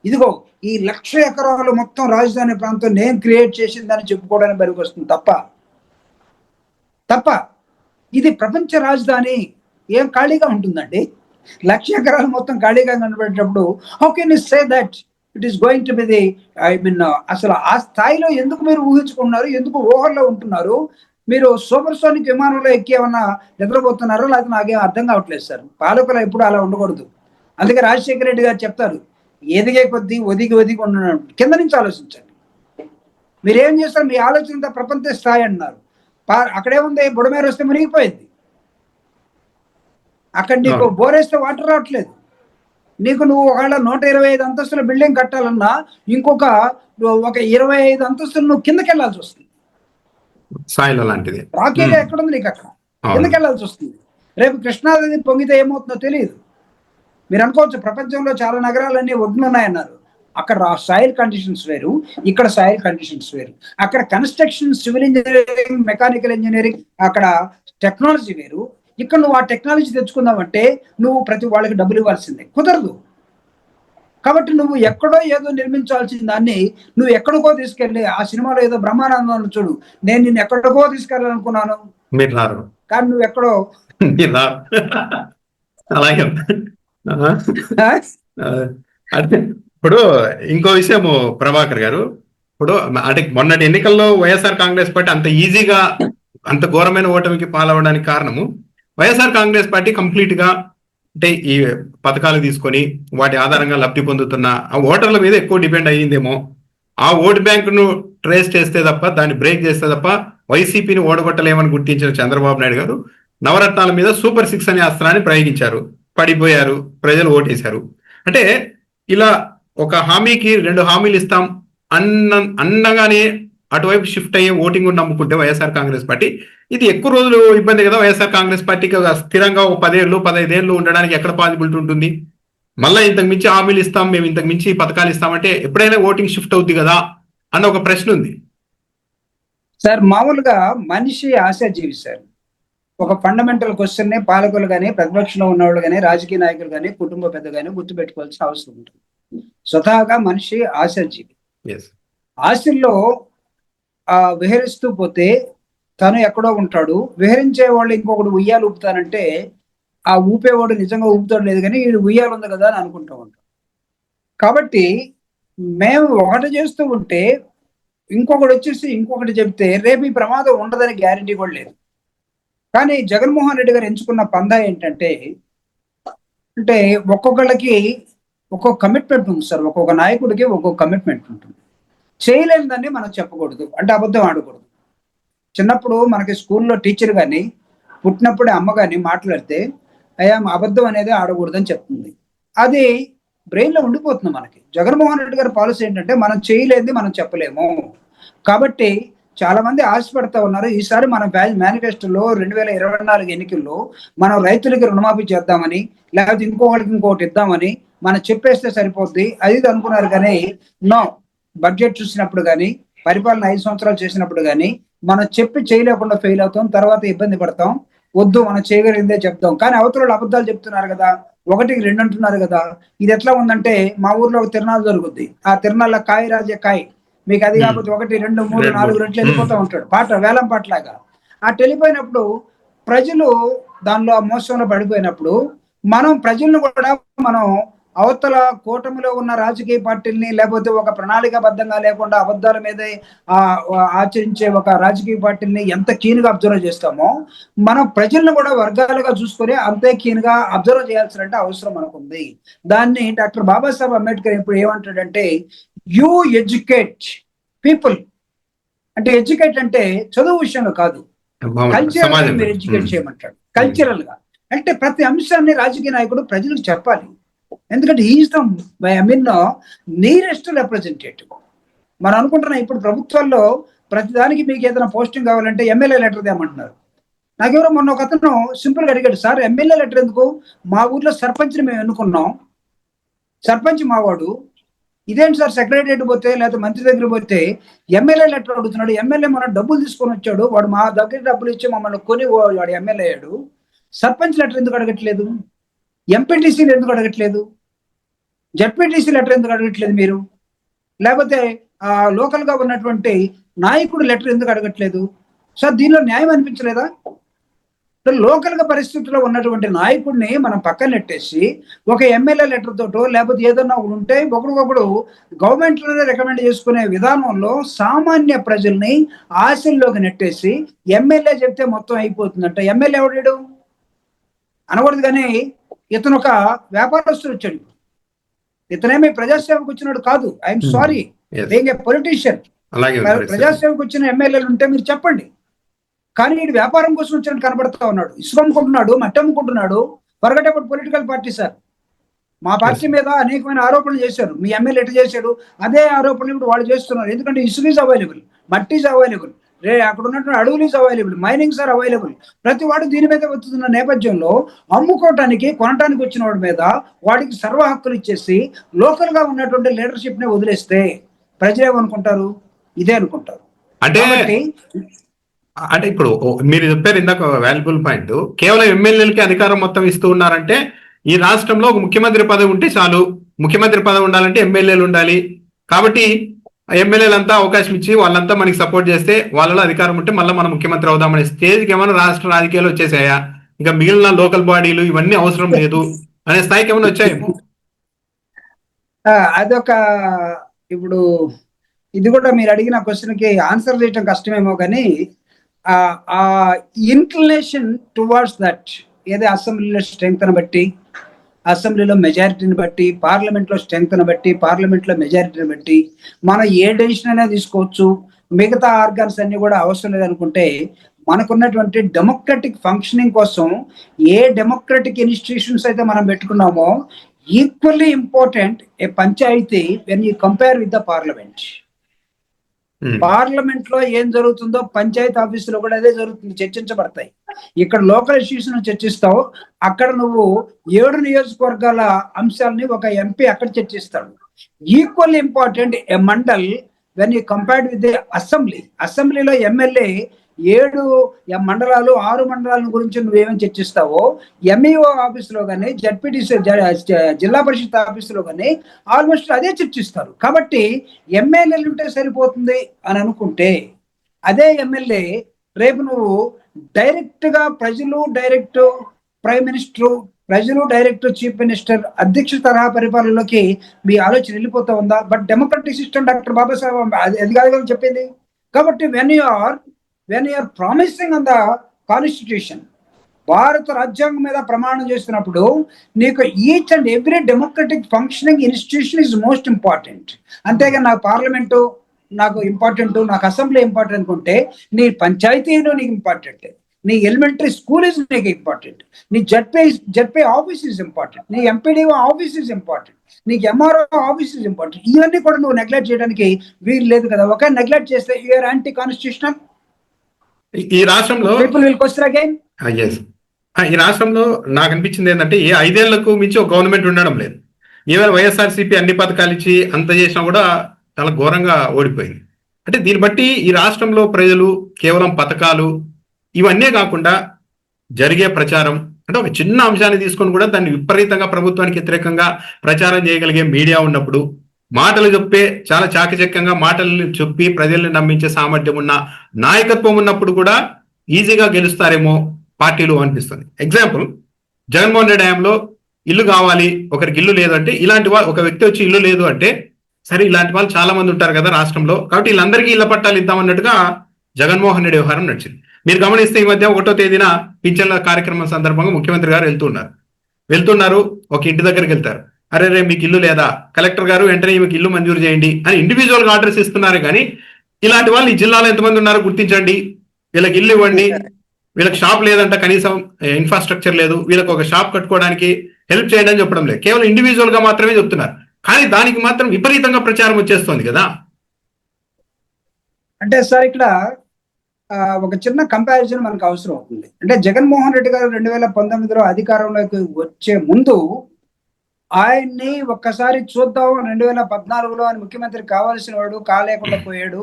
ఇదిగో ఈ 1,00,000 ఎకరాలు మొత్తం రాజధాని ప్రాంతం నేను క్రియేట్ చేసిందని చెప్పుకోవడానికి బరికి వస్తుంది తప్ప ఇది ప్రపంచ రాజధాని ఏం ఖాళీగా ఉంటుందండి? 1,00,000 ఎకరాలు మొత్తం ఖాళీగా కనబడేటప్పుడు how can you say that it is going to be the అసలు ఆ స్థాయిలో ఎందుకు మీరు ఊహించుకున్నారు? ఎందుకు ఊహల్లో ఉంటున్నారు? మీరు సూపర్ సోనిక్ విమానంలో ఎక్కి ఏమన్నా నిద్రపోతున్నారో లేకపోతే నాకేం అర్థం కావట్లేదు సార్. పాలకులు ఎప్పుడు అలా ఉండకూడదు. అందుకే రాజశేఖర రెడ్డి గారు చెప్తారు, ఎదిగే కొద్దీ ఒదిగి ఉండడం, కింద నుంచి ఆలోచించండి. మీరేం చేస్తారు? మీ ఆలోచన ప్రపంచ స్థాయి అన్నారు. అక్కడేముంది? బుడమేరు వస్తే మునిగిపోయింది. అక్కడ నీకు బోరేస్తే వాటర్ రావట్లేదు. నీకు నువ్వు ఒకవేళ 125 అంతస్తుల బిల్డింగ్ కట్టాలన్నా ఇంకొక 25 అంతస్తులు నువ్వు కిందకి వెళ్ళాల్సి వస్తుంది. రాకేరియా ఎక్కడుంది నీకు? అక్కడ కిందకి వెళ్ళాల్సి వస్తుంది. రేపు కృష్ణానది పొంగితే ఏమవుతుందో తెలియదు. మీరు అనుకోవచ్చు ప్రపంచంలో చాలా నగరాలన్నీ ఒడ్డునున్నాయన్నారు. అక్కడ సాయిల్ కండిషన్స్ వేరు, ఇక్కడ సాయిల్ కండిషన్స్ వేరు. అక్కడ construction, civil engineering, mechanical engineering, అక్కడ టెక్నాలజీ వేరు. ఇక్కడ నువ్వు ఆ టెక్నాలజీ తెచ్చుకుందామంటే నువ్వు ప్రతి వాళ్ళకి డబ్బులు ఇవ్వాల్సిందే, కుదరదు. కాబట్టి నువ్వు ఎక్కడో ఏదో నిర్మించాల్సిన దాన్ని నువ్వు ఎక్కడికో తీసుకెళ్ళి, ఆ సినిమాలో ఏదో బ్రహ్మానందం చూడు, నేను నిన్ను ఎక్కడికో తీసుకెళ్ళాలనుకున్నాను, మీరు రారు. కానీ నువ్వు ఎక్కడో మీరు రారు. అలాగే అంటే ఇప్పుడు ఇంకో విషయము ప్రభాకర్ గారు, ఇప్పుడు అంటే మొన్నటి ఎన్నికల్లో వైఎస్ఆర్ కాంగ్రెస్ పార్టీ అంత ఈజీగా అంత ఘోరమైన ఓటమికి పాలవడానికి కారణము వైఎస్ఆర్ కాంగ్రెస్ పార్టీ కంప్లీట్ గా అంటే ఈ పథకాలు తీసుకొని వాటి ఆధారంగా లబ్ధి పొందుతున్న ఆ ఓటర్ల మీద ఎక్కువ డిపెండ్ అయ్యిందేమో. ఆ ఓటు బ్యాంకును ట్రేస్ చేస్తే తప్ప, దాన్ని బ్రేక్ చేస్తే తప్ప వైసీపీని ఓడగొట్టలేమని గుర్తించిన చంద్రబాబు నాయుడు గారు నవరత్నాల మీద సూపర్ 6 అనే అస్త్రాన్ని ప్రయోగించారు. పడిపోయారు, ప్రజలు ఓటేశారు. అంటే ఇలా ఒక హామీకి 2 హామీలు ఇస్తాం అన్నగానే అటువైపు షిఫ్ట్ అయ్యే ఓటింగ్ నమ్ముకుంటే వైఎస్ఆర్ కాంగ్రెస్ పార్టీ, ఇది ఎక్కువ రోజులు ఇబ్బంది కదా వైఎస్ఆర్ కాంగ్రెస్ పార్టీకి. స్థిరంగా ఒక 10 ఏళ్ళు 15 ఏళ్ళు ఉండడానికి ఎక్కడ పాసిబిలిటీ ఉంటుంది? మళ్ళీ ఇంతకు మించి హామీలు ఇస్తాం, మేము ఇంతకు మించి పథకాలు ఇస్తామంటే ఎప్పుడైనా ఓటింగ్ షిఫ్ట్ అవుద్ది కదా అన్న ఒక ప్రశ్న ఉంది సార్. మామూలుగా మనిషి ఆశాజీవి సార్. ఒక ఫండమెంటల్ క్వశ్చన్ ని పాలకులు కానీ, ప్రతిపక్షంలో ఉన్నవాళ్ళు కానీ, రాజకీయ నాయకులు కానీ, కుటుంబ పెద్ద కానీ గుర్తుపెట్టుకోవాల్సిన అవసరం ఉంటుంది. స్వతహాగా మనిషి ఆశాజీవి. ఆశల్లో విహరిస్తూ పోతే తను ఎక్కడో ఉంటాడు. విహరించే వాళ్ళు ఇంకొకటి ఉయ్యాలు ఊపుతానంటే ఆ ఊపేవాడు నిజంగా ఊపుతాడు లేదు, కానీ వీడు ఉయ్యాలు ఉంది కదా అని అనుకుంటూ ఉంటాం. కాబట్టి మేము ఒకటి చేస్తూ ఉంటే ఇంకొకటి వచ్చేసి ఇంకొకటి చెప్తే రేపు ఈ ప్రమాదం ఉండదని గ్యారంటీ కూడా లేదు. కానీ జగన్మోహన్ రెడ్డి గారు ఎంచుకున్న పందా ఏంటంటే, అంటే ఒక్కొక్కళ్ళకి ఒక్కొక్క కమిట్మెంట్ ఉంది సార్. ఒక్కొక్క నాయకుడికి ఒక్కొక్క కమిట్మెంట్ ఉంటుంది. చేయలేనిదాన్ని మనం చెప్పకూడదు, అంటే అబద్ధం ఆడకూడదు. చిన్నప్పుడు మనకి స్కూల్లో టీచర్ కానీ, పుట్టినప్పుడే అమ్మ కానీ మాట్లాడితే అయ్యా అబద్ధం అనేది ఆడకూడదని చెప్తుంది. అది బ్రెయిన్లో ఉండిపోతుంది మనకి. జగన్మోహన్ రెడ్డి గారి పాలసీ ఏంటంటే మనం చేయలేనిది మనం చెప్పలేము. కాబట్టి చాలా మంది ఆశపడతా ఉన్నారు, ఈసారి మన మేనిఫెస్టోలో 2024 ఎన్నికల్లో మనం రైతులకి రుణమాఫీ చేద్దామని, లేకపోతే ఇంకొకటికి ఇంకొకటి ఇద్దామని మనం చెప్పేస్తే సరిపోద్ది అది ఇది అనుకున్నారు. కానీ నో, బడ్జెట్ చూసినప్పుడు కానీ, పరిపాలన 5 సంవత్సరాలు చేసినప్పుడు కానీ మనం చెప్పి చేయలేకుండా ఫెయిల్ అవుతాం, తర్వాత ఇబ్బంది పడతాం. వద్దు, మనం చేయగలిగిందే చెప్తాం. కానీ అవతల అబద్ధాలు చెప్తున్నారు కదా, 1కి 2 అంటున్నారు కదా. ఇది ఎట్లా ఉందంటే, మా ఊర్లో ఒక తిరణాలు జరుగుద్ది. ఆ తిరణాల కాయ రాజే కాయ, మీకు అది కాకపోతే 1, 2, 3, 4 రెట్లు వెళ్ళిపోతూ ఉంటాడు, పాట వేలం పాటలాగా. అటు వెళ్ళిపోయినప్పుడు ప్రజలు దానిలో ఆ మోసంలో పడిపోయినప్పుడు మనం ప్రజలను కూడా మనం అవతల కూటమిలో ఉన్న రాజకీయ పార్టీల్ని, లేకపోతే ఒక ప్రణాళికాబద్ధంగా లేకుండా అబద్ధాల మీదే ఆచరించే ఒక రాజకీయ పార్టీని ఎంత కీన్గా అబ్జర్వ్ చేస్తామో, మనం ప్రజలను కూడా వర్గాలుగా చూసుకొని అంతే కీన్గా అబ్జర్వ్ చేయాల్సిన అవసరం మనకుంది. దాన్ని డాక్టర్ బాబాసాహెబ్ అంబేద్కర్ ఇప్పుడు ఏమంటాడంటే, యూ ఎడ్యుకేట్ పీపుల్. అంటే ఎడ్యుకేట్ అంటే చదువు విషయంలో కాదు, కల్చరల్ మీరు ఎడ్యుకేట్ చేయమంటాడు. కల్చరల్ గా అంటే ప్రతి అంశాన్ని రాజకీయ నాయకుడు ప్రజలకు చెప్పాలి. ఎందుకంటే ఈజ్ ద నియరెస్ట్ రిప్రజెంటేటివ్. మనం అనుకుంటున్నాం ఇప్పుడు ప్రభుత్వాల్లో ప్రతిదానికి మీకు ఏదైనా పోస్టింగ్ కావాలంటే ఎమ్మెల్యే లెటర్ తేమంటున్నారు. నాకెవరో మొన్న ఒక అతను సింపుల్ గా అడిగాడు, సార్ ఎమ్మెల్యే లెటర్ ఎందుకు? మా ఊర్లో సర్పంచ్ని మేము ఎన్నుకున్నాం, సర్పంచ్ మావాడు, ఇదేంటి సార్ సెక్రటరియట్ పోతే లేకపోతే మంత్రి దగ్గర పోతే ఎమ్మెల్యే లెటర్ అడుగుతున్నాడు. ఎమ్మెల్యే మన డబ్బులు తీసుకొని వచ్చాడు, వాడు మా దగ్గర డబ్బులు ఇచ్చి మమ్మల్ని కొని వాడు ఎమ్మెల్యే అయ్యాడు. సర్పంచ్ లెటర్ ఎందుకు అడగట్లేదు? ఎంపీటీసీలు ఎందుకు అడగట్లేదు? జడ్పీటీసీ లెటర్ ఎందుకు అడగట్లేదు మీరు? లేకపోతే లోకల్ గా ఉన్నటువంటి నాయకుడు లెటర్ ఎందుకు అడగట్లేదు? సార్ దీనిలో న్యాయం అనిపించలేదా? లోకల్ గా పరిస్థితుల్లో ఉన్నటువంటి నాయకుడిని మనం పక్కన నెట్టేసి ఒక ఎమ్మెల్యే లెటర్ తోటో లేకపోతే ఏదన్నా ఉంటే ఒకరికొకడు గవర్నమెంట్ లోనే రికమెండ్ చేసుకునే విధానంలో సామాన్య ప్రజల్ని ఆశల్లోకి నెట్టేసి ఎమ్మెల్యే చెప్తే మొత్తం అయిపోతుందంట. ఎమ్మెల్యే ఎవడాడు అనకూడదు, కానీ ఇతను ఒక వ్యాపారస్తుడు వచ్చాడు. ఇతనేమి ప్రజాసేవకు వచ్చినాడు కాదు. I'm sorry, being a politician. ప్రజాసేవకు వచ్చిన ఎమ్మెల్యేలు ఉంటే మీరు చెప్పండి. కానీ వీడు వ్యాపారం కోసం వచ్చినట్టు కనబడతా ఉన్నాడు. ఇసుక అమ్ముకుంటున్నాడు, మట్టి అమ్ముకుంటున్నాడు. Forget about political party sir. మా పార్టీ మీద అనేకమైన ఆరోపణలు చేశారు. మీ ఎమ్మెల్యే ఎటు చేశాడు? అదే ఆరోపణలు ఇప్పుడు వాళ్ళు చేస్తున్నారు. ఎందుకంటే ఇసుక ఈజ్ అవైలబుల్, మట్టి ఈజ్ అవైలబుల్, అక్కడ ఉన్నటువంటి అడవులు is available, minings are available. ప్రతి వాడు దీని మీద వస్తున్న నేపథ్యంలో అమ్ముకోవటానికి కొనటానికి వచ్చిన వాడి మీద వాడికి సర్వ హక్కులు ఇచ్చేసి లోకల్ గా ఉన్నటువంటి లీడర్షిప్ ని వదిలేస్తే ప్రజలు ఏమనుకుంటారు? ఇదే అనుకుంటారు. అంటే కాబట్టి అంటే ఇప్పుడు మీరు చెప్పారు ఇందాక వాల్యుబుల్ పాయింట్, కేవలం ఎమ్మెల్యేలకి అధికారం మొత్తం ఇస్తూ ఉన్నారంటే ఈ రాష్ట్రంలో ఒక ముఖ్యమంత్రి పదవి ఉంటే చాలు, ముఖ్యమంత్రి పదవి ఉండాలంటే ఎమ్మెల్యేలు ఉండాలి, కాబట్టి ఎమ్మెల్యేలంతా అవకాశం ఇచ్చి వాళ్ళంతా మనకి సపోర్ట్ చేస్తే వాళ్ళలో అధికారం ఉంటే మళ్ళీ మనం ముఖ్యమంత్రి అవుదామనే స్టేజ్కి ఏమైనా రాష్ట్ర రాజకీయాలు వచ్చేసాయా? ఇంకా మిగిలిన లోకల్ బాడీలు ఇవన్నీ అవసరం లేదు అనే స్థాయికి ఏమైనా వచ్చాయేమో. అదొక ఇప్పుడు ఇది కూడా మీరు అడిగిన క్వశ్చన్ కి ఆన్సర్ చేయటం కష్టమేమో కానీ ఆ ఇన్క్లినేషన్ టువర్డ్స్ దట్, ఏదో అసెంబ్లీలో స్ట్రెంగ్త్ ని బట్టి, అసెంబ్లీలో మెజారిటీని బట్టి, పార్లమెంట్లో స్ట్రెంగ్త్ ని బట్టి, పార్లమెంట్లో మెజారిటీని బట్టి మనం ఏ డెసిషన్ అయినా తీసుకోవచ్చు, మిగతా ఆర్గాన్స్ అన్ని కూడా అవసరం లేదనుకుంటే మనకున్నటువంటి డెమోక్రటిక్ ఫంక్షనింగ్ కోసం ఏ డెమోక్రటిక్ ఇన్స్టిట్యూషన్స్ అయితే మనం పెట్టుకున్నామో equally important a panchayat when you compare with the parliament. Parliament లో ఏం జరుగుతుందో పంచాయతీ ఆఫీసులో కూడా అదే జరుగుతుంది, చర్చించబడతాయి. ఇక్కడ లోకల్ ఇష్యూస్ ను చర్చిస్తావు, అక్కడ నువ్వు 7 నియోజకవర్గాల అంశాలని ఒక ఎంపీ అక్కడ చర్చిస్తాడు. Equal important a mandal when you compared with the assembly. అసెంబ్లీలో ఎమ్మెల్యే 7 మండలాలు 6 మండలాల గురించి నువ్వేమని చర్చిస్తావో ఎంఈఓ ఆఫీసులో కానీ, జడ్పీటీసీ జిల్లా పరిషత్ ఆఫీసులో కానీ ఆల్మోస్ట్ అదే చర్చిస్తారు. కాబట్టి ఎమ్మెల్యేలు ఉంటే సరిపోతుంది అని అనుకుంటే అదే ఎమ్మెల్యే రేపు నువ్వు డైరెక్ట్ గా ప్రజలు డైరెక్ట్ ప్రైమ్ మినిస్టర్, ప్రజలు డైరెక్ట్ చీఫ్ మినిస్టర్ అధ్యక్ష తరహా పరిపాలనలోకి మీ ఆలోచన వెళ్ళిపోతా ఉందా? But democratic system doctor Babasaheb అది కాదు కదా చెప్పింది. కాబట్టి when you are promising on the constitution, భారత రాజ్యాంగం మీద ప్రమాణం చేస్తున్నప్పుడు నీకు each and every democratic functioning institution is most important. అంతేగా నాకు పార్లమెంటు నాకు ఇంపార్టెంట్, నాకు అసెంబ్లీ ఇంపార్టెంట్ అనుకుంటే నీ పంచాయతీను నీకు ఇంపార్టెంట్, నీ ఎలిమెంటరీ స్కూల్ ఇస్ నీకు ఇంపార్టెంట్, నీ జడ్పే ఆఫీస్ ఇస్ ఇంపార్టెంట్, నీ ఎంపీడీఓ ఆఫీస్ ఇస్ ఇంపార్టెంట్, నీకు ఎంఆర్ఓ ఆఫీస్ ఇస్ ఇంపార్టెంట్. ఇవన్నీ కూడా నువ్వు నెగ్లెక్ట్ చేయడానికి వీలు లేదు కదా. ఒక నెగ్లెక్ట్ చేస్తే యూఆర్ యాంటీ కాన్స్టిట్యూషనల్. ఈ రాష్ట్రంలో పీపుల్ విల్ క్వశ్చన్ అగైన్. ఈ రాష్ట్రంలో నాకు అనిపించింది ఏంటంటే ఏ 5 ఏళ్లకు మించి ఒక గవర్నమెంట్ ఉండడం లేదు. ఈవెన్ వైఎస్ఆర్సీపీ అన్ని పథకాలు ఇచ్చి అంత చేసినా కూడా చాలా ఘోరంగా ఓడిపోయింది. అంటే దీన్ని బట్టి ఈ రాష్ట్రంలో ప్రజలు కేవలం పథకాలు ఇవన్నీ కాకుండా జరిగే ప్రచారం, అంటే ఒక చిన్న అంశాన్ని తీసుకొని కూడా దాన్ని విపరీతంగా ప్రభుత్వానికి వ్యతిరేకంగా ప్రచారం చేయగలిగే మీడియా ఉన్నప్పుడు, మాటలు చెప్పే చాలా చాకచక్యంగా మాటలను చెప్పి ప్రజల్ని నమ్మించే సామర్థ్యం ఉన్న నాయకత్వం ఉన్నప్పుడు కూడా ఈజీగా గెలుస్తారేమో పార్టీలు అనిపిస్తుంది. ఎగ్జాంపుల్, జగన్మోహన్ రెడ్డి హయాంలో ఇల్లు కావాలి, ఒకరికి ఇల్లు లేదు అంటే ఇలాంటి వాళ్ళు, ఒక వ్యక్తి వచ్చి ఇల్లు లేదు అంటే సరే ఇలాంటి వాళ్ళు చాలా మంది ఉంటారు కదా రాష్ట్రంలో, కాబట్టి వీళ్ళందరికీ ఇళ్ల పట్టాలు ఇద్దామన్నట్టుగా జగన్మోహన్ రెడ్డి వ్యవహారం నడిచింది. మీరు గమనిస్తే ఈ మధ్య 1వ తేదీన పింఛన్ల కార్యక్రమం సందర్భంగా ముఖ్యమంత్రి గారు వెళ్తున్నారు, ఒక ఇంటి దగ్గరికి వెళ్తారు, అరే రే మీకు ఇల్లు లేదా, కలెక్టర్ గారు వెంటనే మీకు ఇల్లు మంజూరు చేయండి అని ఇండివిజువల్ గా ఆర్డర్స్ ఇస్తున్నారు. కానీ ఇలాంటి వాళ్ళు ఈ జిల్లాలో ఎంతమంది ఉన్నారో గుర్తించండి, వీళ్ళకి ఇల్లు ఇవ్వండి, వీళ్ళకి షాప్ లేదంట, కనీసం ఇన్ఫ్రాస్ట్రక్చర్ లేదు, వీళ్ళకి ఒక షాప్ కట్టుకోవడానికి హెల్ప్ చేయండి అని చెప్పడం లేదు, కేవలం ఇండివిజువల్ గా మాత్రమే చెప్తున్నారు. కానీ దానికి మాత్రం విపరీతంగా ప్రచారం వచ్చేస్తుంది కదా. అంటే సార్ ఇక్కడ ఒక చిన్న కంపారిజన్ మనకు అవసరం అవుతుంది. అంటే జగన్మోహన్ రెడ్డి గారు 2019లో అధికారంలోకి వచ్చే ముందు ఆయన్ని ఒక్కసారి చూద్దాం, 2014లో ఆయన ముఖ్యమంత్రి కావాల్సిన వాడు కాలేకుండా పోయాడు,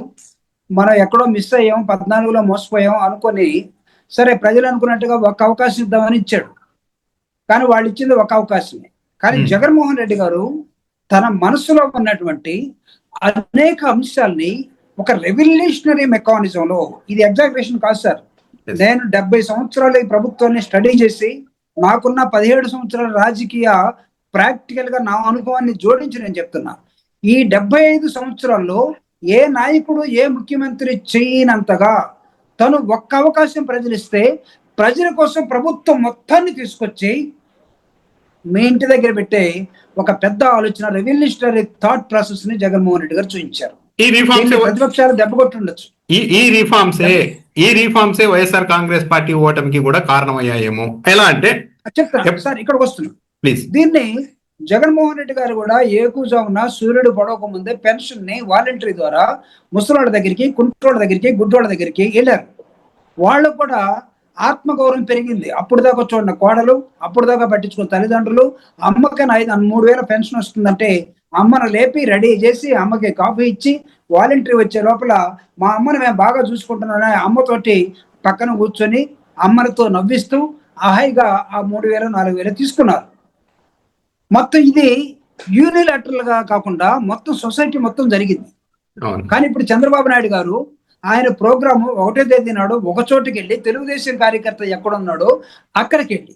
మనం ఎక్కడో మిస్ అయ్యాం, 14లో మోసపోయాం అనుకొని సరే ప్రజలు అనుకున్నట్టుగా ఒక అవకాశం ఇద్దామని ఇచ్చాడు. కానీ వాళ్ళు ఇచ్చింది ఒక అవకాశమే. కానీ జగన్మోహన్ రెడ్డి గారు తన మనసులో ఉన్నటువంటి అనేక అంశాలని ఒక రెవల్యూషనరీ మెకానిజంలో, ఇది ఎగ్జాగ్రేషన్ కాదు సార్, నేను 70 సంవత్సరాలు ఈ ప్రభుత్వాన్ని స్టడీ చేసి నాకున్న 17 సంవత్సరాల రాజకీయ ప్రాక్టికల్ గా నా అనుభవాన్ని జోడించి నేను చెప్తున్నా, ఈ 75 సంవత్సరాల్లో ఏ నాయకుడు ఏ ముఖ్యమంత్రి చేయనంతగా తను ఒక్క అవకాశం ప్రజలు ఇస్తే ప్రజల కోసం ప్రభుత్వం మొత్తాన్ని తీసుకొచ్చి మీ ఇంటి దగ్గర పెట్టే ఒక పెద్ద ఆలోచన, రెవల్యూషనరీ థాట్ ప్రాసెస్ ని జగన్మోహన్ రెడ్డి గారు చూపించారు. ప్రతిపక్షాలు దెబ్బకొట్టుండొచ్చు. ఈ రిఫార్మ్సే వైఎస్ఆర్ కాంగ్రెస్ పార్టీ ఓటమికి కూడా కారణమయ్యాయేమో. ఎలా అంటే చెప్తాను సార్, ఇక్కడికి వస్తున్నాం. ప్లీజ్. దీన్ని జగన్మోహన్ రెడ్డి గారు కూడా ఏకూజామున సూర్యుడు పడవక ముందే పెన్షన్ ని వాలంటరీ ద్వారా ముసలోళ్ళ దగ్గరికి, కుంటోళ్ళ దగ్గరికి, గుడ్డోళ్ళ దగ్గరికి వెళ్ళారు. వాళ్ళు కూడా ఆత్మగౌరవం పెరిగింది. అప్పుడు దాకా చూడండి కోడలు, అప్పుడు దాకా పట్టించుకున్న తల్లిదండ్రులు, అమ్మకని 3,000 పెన్షన్ వస్తుందంటే అమ్మను లేపి రెడీ చేసి అమ్మకి కాఫీ ఇచ్చి వాలంటరీ వచ్చే లోపల మా అమ్మను మేము బాగా చూసుకుంటున్నామని అమ్మతోటి పక్కన కూర్చొని అమ్మతో నవ్విస్తూ హాయిగా ఆ 3,000, 4,000 తీసుకున్నారు. మొత్తం ఇది యూనిలాటరల్ గా కాకుండా మొత్తం సొసైటీ మొత్తం జరిగింది. అవును. కానీ ఇప్పుడు చంద్రబాబు నాయుడు గారు ఆయన ప్రోగ్రాము 1వ తేదీ నాడు ఒక చోటుకి వెళ్ళి తెలుగుదేశం కార్యకర్త ఎక్కడున్నాడో అక్కడికి వెళ్ళి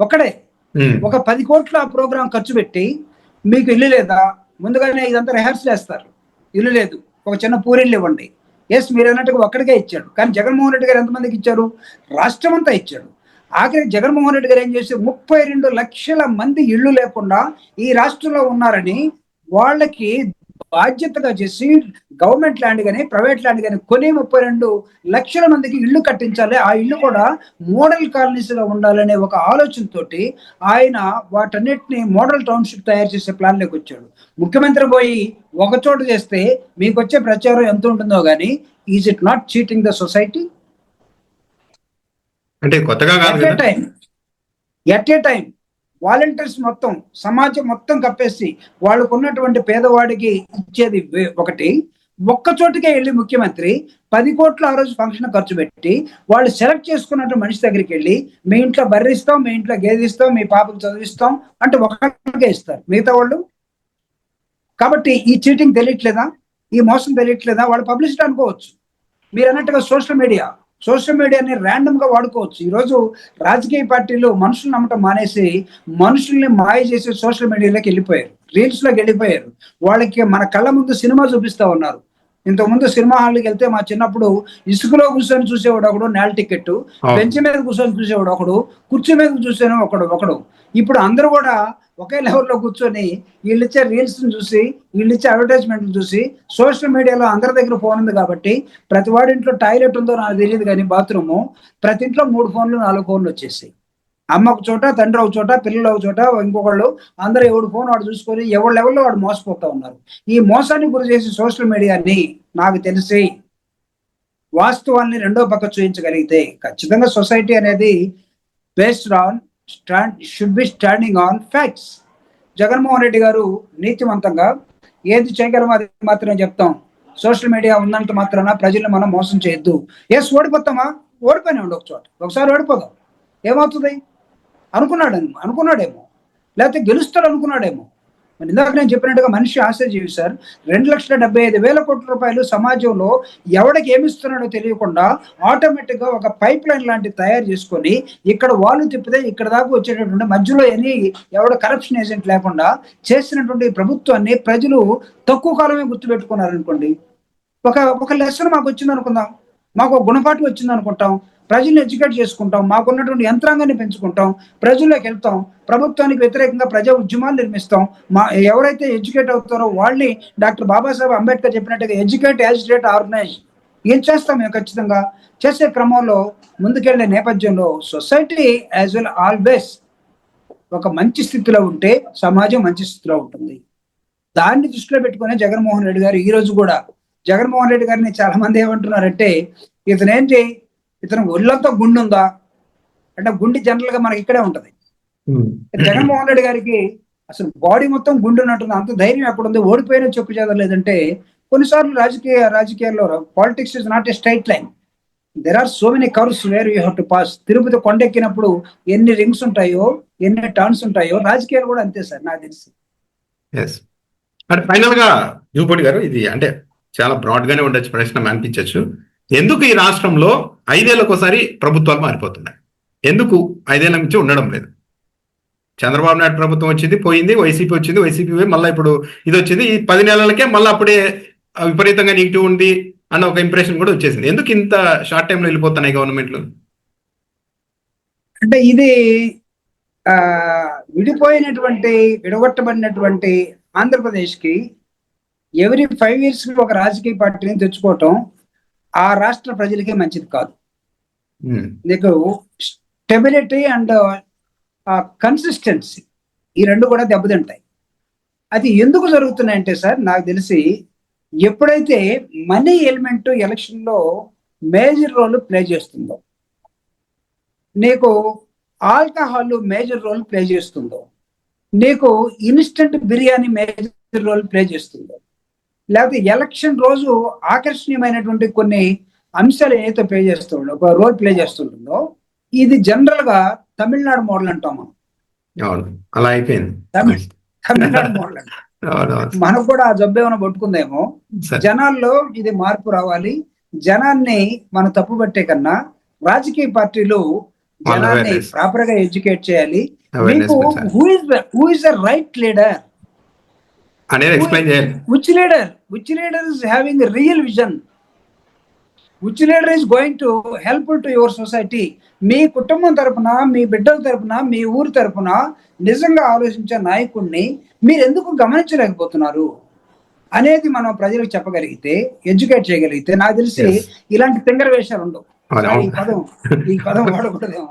ఒక్కడే ఒక 10 కోట్ల ప్రోగ్రాం ఖర్చు పెట్టి మీకు ఇల్లు లేదా, ముందుగానే ఇదంతా రిహార్సల్ చేస్తారు, ఇల్లు లేదు ఒక చిన్న పూరిల్లు ఇవ్వండి. ఎస్ మీరు అన్నట్టుగా ఒక్కడికే ఇచ్చాడు. కానీ జగన్మోహన్ రెడ్డి గారు ఎంతమందికి ఇచ్చారు? రాష్ట్రం అంతా ఇచ్చాడు. ఆఖరికి జగన్మోహన్ రెడ్డి గారు ఏం చేసి 32 లక్షల మంది ఇళ్ళు లేకుండా ఈ రాష్ట్రంలో ఉన్నారని వాళ్ళకి బాధ్యతగా చేసి గవర్నమెంట్ ల్యాండ్ కానీ ప్రైవేట్ ల్యాండ్ కానీ కొని 32 లక్షల మందికి ఇళ్ళు కట్టించాలి, ఆ ఇళ్ళు కూడా మోడల్ కాలనీస్ గా ఉండాలనే ఒక ఆలోచనతోటి ఆయన వాటన్నిటిని మోడల్ టౌన్షిప్ తయారు చేసే ప్లాన్ లోకి వచ్చాడు. ముఖ్యమంత్రి పోయి ఒక చోట చేస్తే మీకు వచ్చే ప్రచారం ఎంత ఉంటుందో గానీ is it not cheating the society? అంటే కొత్తగా కాదు కదా. ఎట్ ఏ టైం వాలంటీర్స్ మొత్తం సమాజం మొత్తం కప్పేసి వాళ్ళకు ఉన్నటువంటి పేదవాడికి ఇచ్చేది ఒకటి, ఒక్క చోటుకే వెళ్ళి ముఖ్యమంత్రి 10 కోట్ల ఆ రోజు ఫంక్షన్ ఖర్చు పెట్టి వాళ్ళు సెలెక్ట్ చేసుకున్నట్టు మనిషి దగ్గరికి వెళ్ళి మీ ఇంట్లో బర్రిస్తాం, మీ ఇంట్లో గేదిస్తాం, మీ పాపకు చదివిస్తాం అంటే ఒక్కడికే ఇస్తారు మిగతా వాళ్ళు. కాబట్టి ఈ చీటింగ్ తెలియట్లేదా, ఈ మోసం తెలియట్లేదా? వాళ్ళు పబ్లిసిటీ అనుకోవచ్చు. మీరు అన్నట్టుగా సోషల్ మీడియాని ర్యాండమ్ గా వాడుకోవచ్చు. ఈరోజు రాజకీయ పార్టీలు మనుషులు నమ్మటం మానేసి మనుషుల్ని మాయ చేసి సోషల్ మీడియాలోకి వెళ్ళిపోయారు, రీల్స్ లోకి వెళ్ళిపోయారు. వాళ్ళకి మన కళ్ళ ముందు సినిమా చూపిస్తా ఉన్నారు. ఇంతకుముందు సినిమా హాల్కి వెళ్తే మా చిన్నప్పుడు ఇసుకలో కూర్చొని చూసేవాడు ఒకడు, నేల టికెట్, బెంచ్ మీద కూర్చొని చూసేవాడు ఒకడు, కుర్చీ మీద చూసేను ఒకడు. ఇప్పుడు అందరూ కూడా ఒకే లెవెల్లో కూర్చొని వీళ్ళు ఇచ్చే రీల్స్ చూసి, వీళ్ళు ఇచ్చే అడ్వర్టైజ్మెంట్లు చూసి, సోషల్ మీడియాలో అందరి దగ్గర ఫోన్ ఉంది కాబట్టి ప్రతి వాడి ఇంట్లో టాయిలెట్ ఉందో నాకు తెలియదు కానీ బాత్రూము ప్రతి ఇంట్లో 3 ఫోన్లు 4 ఫోన్లు వచ్చేసాయి. అమ్మ ఒక చోట, తండ్రి ఒక చోట, పిల్లలు ఒక చోట, ఇంకొకళ్ళు, అందరూ ఎవడు ఫోన్ వాడు చూసుకొని ఎవరి లెవెల్లో వాడు మోసపోతా ఉన్నారు. ఈ మోసాన్ని గురి చేసి సోషల్ మీడియాని నాకు తెలిసి వాస్తవాన్ని రెండో పక్క చూపించగలిగితే ఖచ్చితంగా సొసైటీ అనేది based on should be standing on facts. Jaganmohan Reddy గారు నీతివంతంగా ఏది చేయగలమో అది మాత్రమే చెప్తాం. సోషల్ మీడియా ఉన్నంత మాత్రాన ప్రజల్ని మనం మోసం చేయొద్దు. ఎస్ ఓడిపోతామా, ఓడిపోయినా ఉండి ఒక చోట ఒకసారి ఓడిపోదాం, ఏమవుతుంది అనుకున్నాడేమో, లేకపోతే గెలుస్తాడు అనుకున్నాడేమో. మరి ఇందాక నేను చెప్పినట్టుగా మనిషి ఆశాజీవి సార్. 2,75,000 కోట్ల రూపాయలు సమాజంలో ఎవడికి ఏమిస్తున్నాడో తెలియకుండా ఆటోమేటిక్ గా ఒక పైప్ లైన్ లాంటి తయారు చేసుకొని ఇక్కడ వాళ్ళు తిప్పితే ఇక్కడ దాకా వచ్చేటటువంటి మధ్యలో ఎవడ కరప్షన్ ఏజెంట్ లేకుండా చేసినటువంటి ప్రభుత్వాన్ని ప్రజలు తక్కువ కాలమే గుర్తుపెట్టుకున్నారనుకోండి. ఒక లెసన్ మాకు వచ్చింది అనుకుందాం, మాకు ఒక గుణపాఠం వచ్చింది అనుకుంటాం, ప్రజల్ని ఎడ్యుకేట్ చేసుకుంటాం, మాకున్నటువంటి యంత్రాంగాన్ని పెంచుకుంటాం, ప్రజల్లోకి వెళ్తాం, ప్రభుత్వానికి వ్యతిరేకంగా ప్రజా ఉద్యమాలు నిర్మిస్తాం. ఎవరైతే ఎడ్యుకేట్ అవుతారో వాళ్ళని డాక్టర్ బాబాసాహెబ్ అంబేద్కర్ చెప్పినట్టుగా ఎడ్యుకేట్, యాజిటేట్, ఆర్గనైజ్ ఏం చేస్తాం మేము ఖచ్చితంగా. చేసే క్రమంలో ముందుకెళ్లే నేపథ్యంలో సొసైటీ యాజ్ వెల్ ఆల్వేస్ ఒక మంచి స్థితిలో ఉంటే సమాజం మంచి స్థితిలో ఉంటుంది. దాన్ని దృష్టిలో పెట్టుకునే జగన్మోహన్ రెడ్డి గారు ఈ రోజు కూడా, జగన్మోహన్ రెడ్డి గారిని చాలా మంది ఏమంటున్నారంటే ఇతను ఒళ్ళంతా గుండు ఉందా అంటే, గుండి జనరల్ గా మనకి ఇక్కడే ఉంటది. జగన్మోహన్ రెడ్డి గారికి అసలు బాడీ మొత్తం గుండు ఉన్నట్టుంది. అంత ధైర్యం ఎక్కడ ఉంది? ఓడిపోయినా చెప్పు చేదలేదంటే కొన్నిసార్లు రాజకీయాల్లో politics is not a straight line. There are so many curves where you have to pass. Tirupati కొండెక్కినప్పుడు ఎన్ని రింగ్స్ ఉంటాయో, ఎన్ని టర్న్స్ ఉంటాయో, రాజకీయాలు కూడా అంతే సార్ నాకు తెలిసి. అంటే ఫైనల్ గా జూపూడి గారు, ఇది అంటే చాలా బ్రాడ్ గానే ఉండొచ్చు ప్రశ్న అనిపించవచ్చు. ఎందుకు ఈ రాష్ట్రంలో 5 ఏళ్లకు ఒకసారి ప్రభుత్వాలు మారిపోతున్నాయి? ఎందుకు 5 ఏళ్ల నుంచి ఉండడం లేదు? చంద్రబాబు నాయుడు ప్రభుత్వం వచ్చింది, పోయింది, వైసీపీ వచ్చింది, వైసీపీ పోయి మళ్ళీ ఇప్పుడు ఇది వచ్చింది. ఈ 10 నెలలకే మళ్ళీ అప్పుడే విపరీతంగా నెగిటివ్ ఉంది అన్న ఒక ఇంప్రెషన్ కూడా వచ్చేసింది. ఎందుకు ఇంత షార్ట్ టైంలో వెళ్ళిపోతున్నాయి గవర్నమెంట్లు? అంటే ఇది విడగొట్టబడినటువంటి ఆంధ్రప్రదేశ్కి ఎవ్రీ 5 years ఒక రాజకీయ పార్టీని తెచ్చుకోవటం ఆ రాష్ట్ర ప్రజలకే మంచిది కాదు. నీకు స్టెబిలిటీ అండ్ కన్సిస్టెన్సీ ఈ రెండు కూడా దెబ్బతింటాయి. అది ఎందుకు జరుగుతున్నాయంటే సార్ నాకు తెలిసి ఎప్పుడైతే మనీ ఎలిమెంట్ ఎలక్షన్ లో మేజర్ రోల్ ప్లే చేస్తుందో, నీకు ఆల్కహాల్ మేజర్ రోల్ ప్లే చేస్తుందో, నీకు instant biryani major role play చేస్తుందో, లేకపోతే ఎలక్షన్ రోజు ఆకర్షణీయమైనటువంటి కొన్ని అంశాలు ఏదైతే ప్లే చేస్తుండో, ఒక రోల్ ప్లే చేస్తుంటుందో, ఇది జనరల్ గా తమిళనాడు మోడల్ అంటాం మనం. అవును, అలా అయిపోయింది. తమిళనాడు మోడల్ అంటాం. అవునవును. మనకు కూడా ఆ జబ్బు ఏమైనా పట్టుకుందేమో. సరే. జనాల్లో ఇది మార్పు రావాలి. జనాన్ని మనం తప్పు పట్టే కన్నా రాజకీయ పార్టీలు జనాన్ని awareness. ప్రాపర్ గా ఎడ్యుకేట్ చేయాలి. Awareness మీకు పెంచాలి. Who is the right leader, అనేది ఎక్స్ప్లెయిన్ చేయాలి. which leader is having a real vision, which leader is going to helpful to your society. మీ కుటుంబం తరపున, మీ బిడ్డల తరపున, మీ ఊరి తరపున నిజంగా ఆలోచించే నాయకుడిని మీరు ఎందుకు గమనించలేకపోతున్నారు అనేది మనం ప్రజలకు చెప్పగలిగితే, ఎడ్యుకేట్ చేయగలిగితే, నాకు తెలిసి Yes. ఇలాంటి తింగర వేషాలు ఉండవు. అవును. ఈ పదం వాడకూడదేమో.